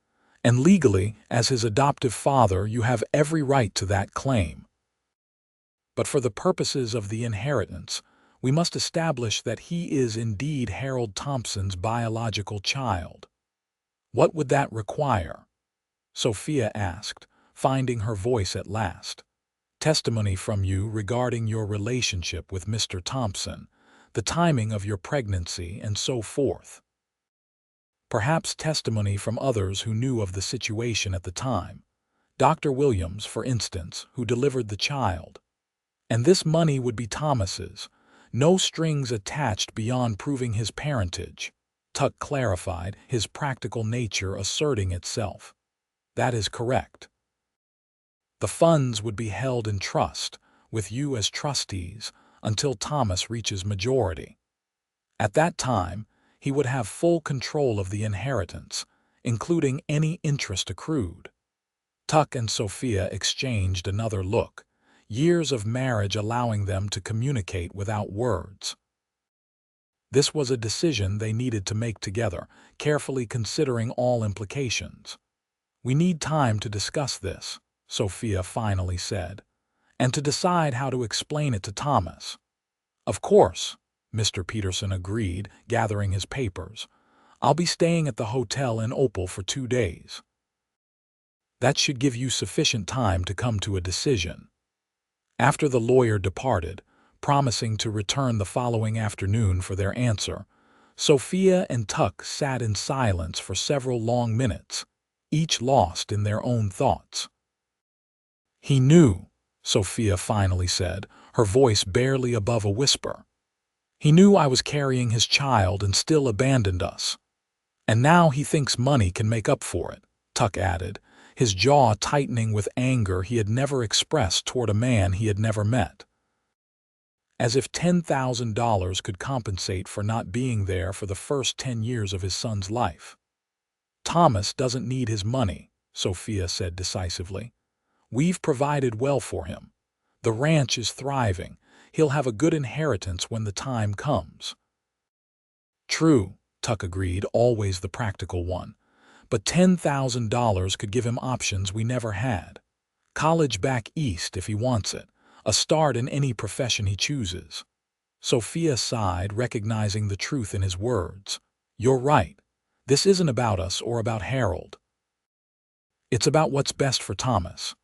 "And legally, as his adoptive father, you have every right to that claim. But for the purposes of the inheritance, we must establish that he is indeed Harold Thompson's biological child." "What would that require?" Sophia asked, finding her voice at last. "Testimony from you regarding your relationship with Mr. Thompson, the timing of your pregnancy, and so forth. Perhaps testimony from others who knew of the situation at the time. Dr. Williams, for instance, who delivered the child. And this money would be Thomas's. No strings attached beyond proving his parentage," Tuck clarified, his practical nature asserting itself. "That is correct. The funds would be held in trust, with you as trustees, until Thomas reaches majority. At that time, he would have full control of the inheritance, including any interest accrued." Tuck and Sophia exchanged another look, years of marriage allowing them to communicate without words. This was a decision they needed to make together, carefully considering all implications. "We need time to discuss this," Sophia finally said, "and to decide how to explain it to Thomas." "Of course," Mr. Peterson agreed, gathering his papers. "I'll be staying at the hotel in Opal for 2 days. That should give you sufficient time to come to a decision." After the lawyer departed, promising to return the following afternoon for their answer, Sophia and Tuck sat in silence for several long minutes, each lost in their own thoughts. "He knew," Sophia finally said, her voice barely above a whisper. "He knew I was carrying his child and still abandoned us. And now he thinks money can make up for it," Tuck added, his jaw tightening with anger he had never expressed toward a man he had never met. As if $10,000 could compensate for not being there for the first 10 years of his son's life. "Thomas doesn't need his money," Sophia said decisively. "We've provided well for him. The ranch is thriving. He'll have a good inheritance when the time comes." "True," Tuck agreed, always the practical one. "But $10,000 could give him options we never had. College back east if he wants it, a start in any profession he chooses." Sophia sighed, recognizing the truth in his words. "You're right. This isn't about us or about Harold. It's about what's best for Thomas.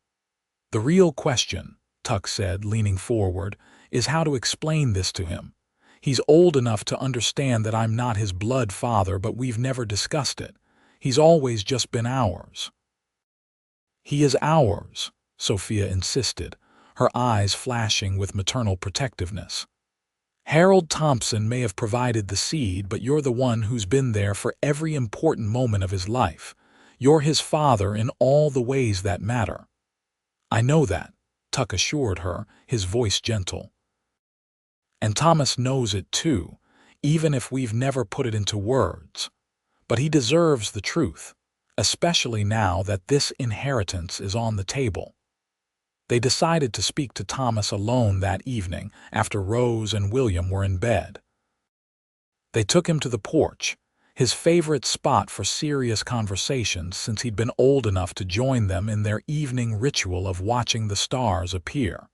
The real question," Tuck said, leaning forward, "is how to explain this to him. He's old enough to understand that I'm not his blood father, but we've never discussed it. He's always just been ours." "He is ours," Sophia insisted, her eyes flashing with maternal protectiveness. "Harold Thompson may have provided the seed, but you're the one who's been there for every important moment of his life. You're his father in all the ways that matter." "I know that," Tuck assured her, his voice gentle. "And Thomas knows it too, even if we've never put it into words. But he deserves the truth, especially now that this inheritance is on the table." They decided to speak to Thomas alone that evening after Rose and William were in bed. They took him to the porch, his favorite spot for serious conversations since he'd been old enough to join them in their evening ritual of watching the stars appear.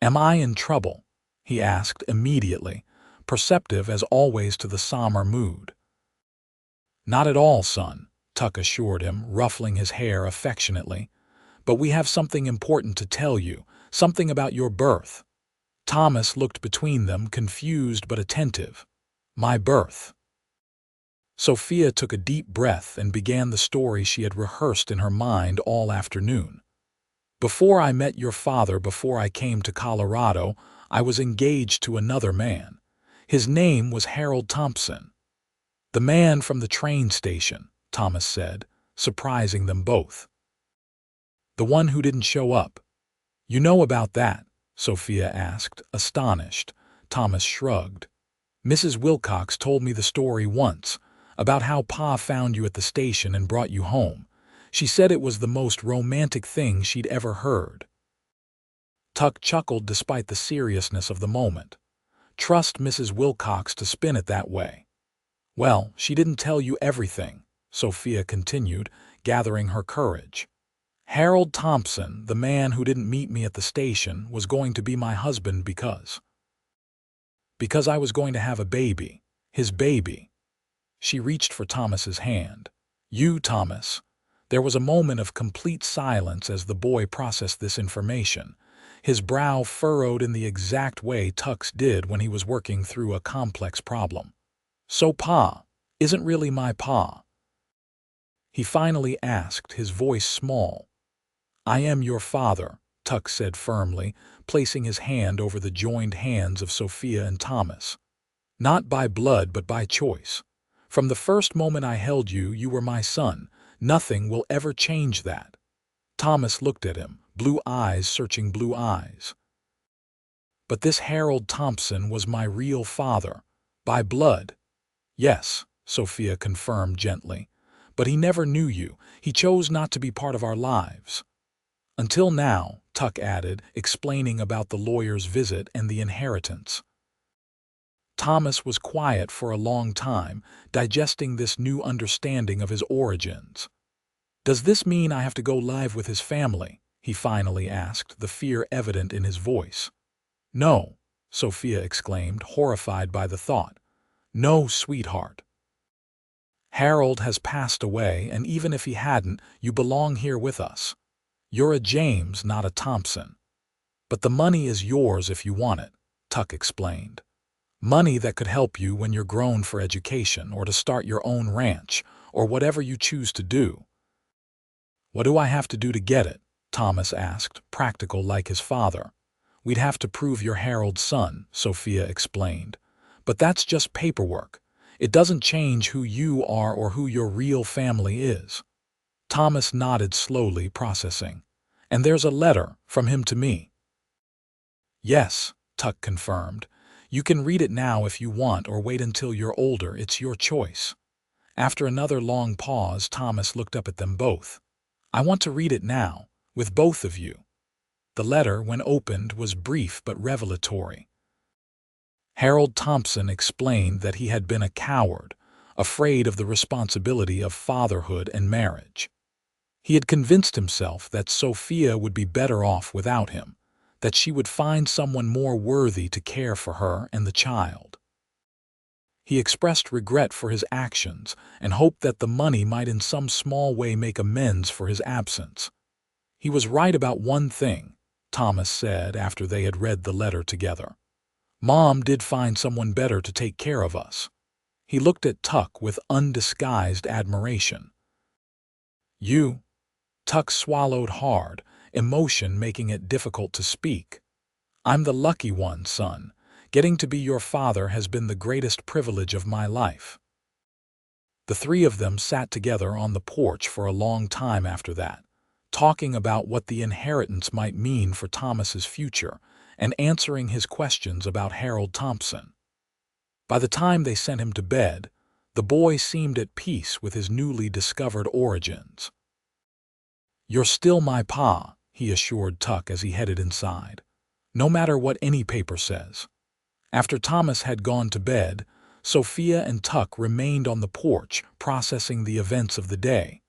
"Am I in trouble?" he asked immediately, perceptive as always to the somber mood. "Not at all, son," Tuck assured him, ruffling his hair affectionately. "But we have something important to tell you, something about your birth." Thomas looked between them, confused but attentive. "My birth." Sophia took a deep breath and began the story she had rehearsed in her mind all afternoon. "Before I met your father, before I came to Colorado, I was engaged to another man. His name was Harold Thompson." "The man from the train station," Thomas said, surprising them both. "The one who didn't show up." "You know about that?" Sophia asked, astonished. Thomas shrugged. "Mrs. Wilcox told me the story once, about how Pa found you at the station and brought you home. She said it was the most romantic thing she'd ever heard." Tuck chuckled despite the seriousness of the moment. "Trust Mrs. Wilcox to spin it that way." "Well, she didn't tell you everything," Sophia continued, gathering her courage. "Harold Thompson, the man who didn't meet me at the station, was going to be my husband because I was going to have a baby. His baby." She reached for Thomas's hand. "You, Thomas." There was a moment of complete silence as the boy processed this information, his brow furrowed in the exact way Tuck's did when he was working through a complex problem. "So Pa isn't really my pa?" he finally asked, his voice small. "I am your father," Tuck said firmly, placing his hand over the joined hands of Sophia and Thomas. "Not by blood, but by choice. From the first moment I held you, you were my son. Nothing will ever change that." Thomas looked at him, blue eyes searching blue eyes. "But this Harold Thompson was my real father. By blood." "Yes," Sophia confirmed gently. "But he never knew you. He chose not to be part of our lives." "Until now," Tuck added, explaining about the lawyer's visit and the inheritance. Thomas was quiet for a long time, digesting this new understanding of his origins. "Does this mean I have to go live with his family?" he finally asked, the fear evident in his voice. "No," Sophia exclaimed, horrified by the thought. "No, sweetheart. Harold has passed away, and even if he hadn't, you belong here with us. You're a James, not a Thompson. But the money is yours if you want it," Tuck explained. "Money that could help you when you're grown for education or to start your own ranch or whatever you choose to do." "What do I have to do to get it?" Thomas asked, practical like his father. "We'd have to prove you're Harold's son," Sophia explained. "But that's just paperwork. It doesn't change who you are or who your real family is." Thomas nodded slowly, processing. "And there's a letter from him to me." "Yes," Tuck confirmed. "You can read it now if you want or wait until you're older. It's your choice." After another long pause, Thomas looked up at them both. "I want to read it now, with both of you." The letter, when opened, was brief but revelatory. Harold Thompson explained that he had been a coward, afraid of the responsibility of fatherhood and marriage. He had convinced himself that Sophia would be better off without him, that she would find someone more worthy to care for her and the child. He expressed regret for his actions and hoped that the money might in some small way make amends for his absence. "He was right about one thing," Thomas said after they had read the letter together. Mom did find someone better to take care of us." He looked at Tuck with undisguised admiration. "You?" Tuck swallowed hard, emotion making it difficult to speak. "I'm the lucky one, son. Getting to be your father has been the greatest privilege of my life." The three of them sat together on the porch for a long time after that, talking about what the inheritance might mean for Thomas's future and answering his questions about Harold Thompson. By the time they sent him to bed, the boy seemed at peace with his newly discovered origins. "You're still my pa," he assured Tuck as he headed inside, "no matter what any paper says." After Thomas had gone to bed, Sophia and Tuck remained on the porch processing the events of the day.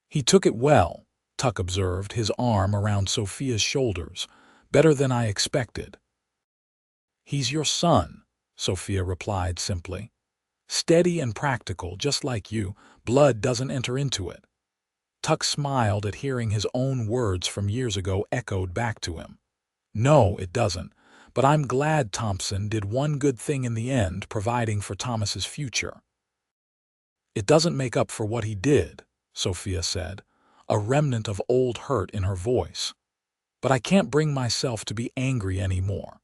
"He took it well," Tuck observed, his arm around Sophia's shoulders. "Better than I expected." "He's your son," Sophia replied simply. "Steady and practical, just like you. Blood doesn't enter into it." Tuck smiled at hearing his own words from years ago echoed back to him. "No, it doesn't. But I'm glad Thompson did one good thing in the end, providing for Thomas's future." "It doesn't make up for what he did," Sophia said, a remnant of old hurt in her voice. "But I can't bring myself to be angry anymore.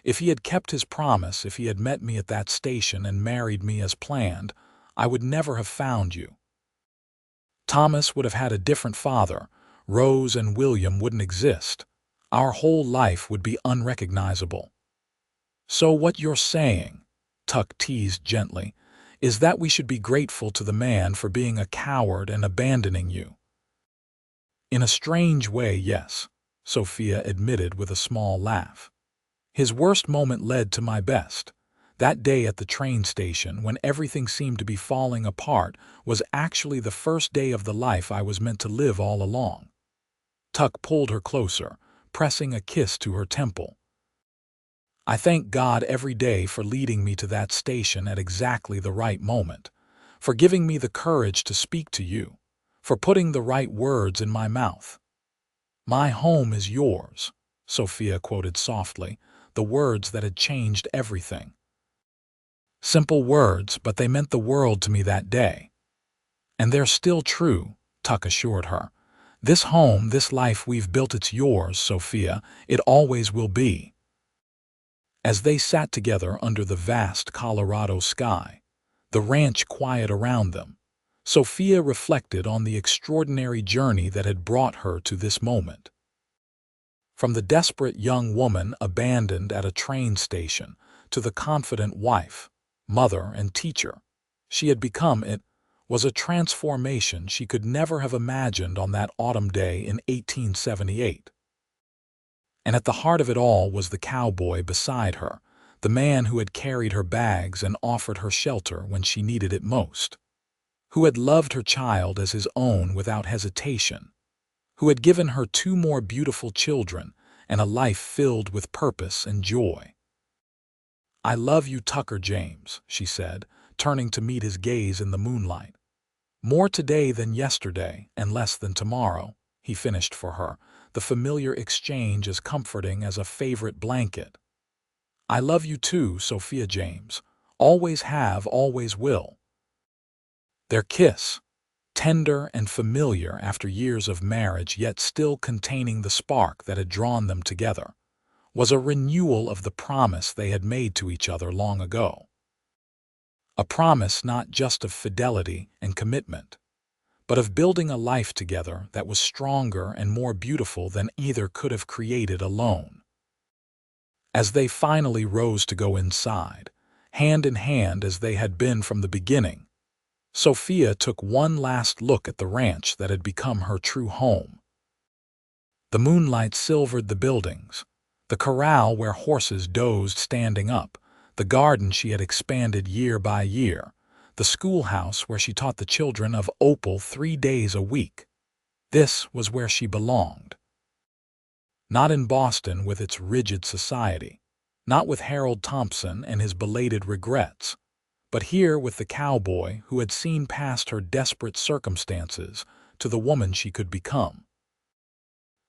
If he had kept his promise, if he had met me at that station and married me as planned, I would never have found you. Thomas would have had a different father. Rose and William wouldn't exist. Our whole life would be unrecognizable." "So what you're saying," Tuck teased gently, "is that we should be grateful to the man for being a coward and abandoning you." "In a strange way, yes," Sophia admitted with a small laugh. "His worst moment led to my best. That day at the train station, when everything seemed to be falling apart, was actually the first day of the life I was meant to live all along." Tuck pulled her closer, pressing a kiss to her temple. "I thank God every day for leading me to that station at exactly the right moment, for giving me the courage to speak to you, for putting the right words in my mouth." "My home is yours," Sophia quoted softly, the words that had changed everything. Simple words, but they meant the world to me that day. "And they're still true," Tuck assured her. "This home, this life we've built, it's yours, Sophia. It always will be." As they sat together under the vast Colorado sky, the ranch quiet around them, Sophia reflected on the extraordinary journey that had brought her to this moment. From the desperate young woman abandoned at a train station to the confident wife, mother, and teacher she had become, it was a transformation she could never have imagined on that autumn day in 1878. And at the heart of it all was the cowboy beside her, the man who had carried her bags and offered her shelter when she needed it most, who had loved her child as his own without hesitation, who had given her two more beautiful children and a life filled with purpose and joy. "I love you, Tucker James," she said, turning to meet his gaze in the moonlight. "More today than yesterday, and less than tomorrow," he finished for her, the familiar exchange as comforting as a favorite blanket. "I love you too, Sophia James. Always have, always will." Their kiss, tender and familiar after years of marriage yet still containing the spark that had drawn them together, was a renewal of the promise they had made to each other long ago. A promise not just of fidelity and commitment, but of building a life together that was stronger and more beautiful than either could have created alone. As they finally rose to go inside, hand in hand as they had been from the beginning, Sophia took one last look at the ranch that had become her true home. The moonlight silvered the buildings, the corral where horses dozed standing up, the garden she had expanded year by year, the schoolhouse where she taught the children of Opal 3 days a week. This was where she belonged. Not in Boston with its rigid society, not with Harold Thompson and his belated regrets, but here with the cowboy who had seen past her desperate circumstances to the woman she could become.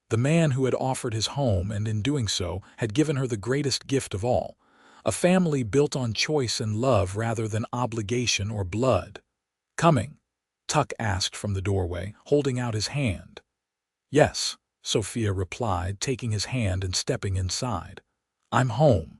The man who had offered his home and in doing so had given her the greatest gift of all, A family built on choice and love rather than obligation or blood. "Coming?" Tuck asked from the doorway, holding out his hand. "Yes," Sophia replied, taking his hand and stepping inside. "I'm home."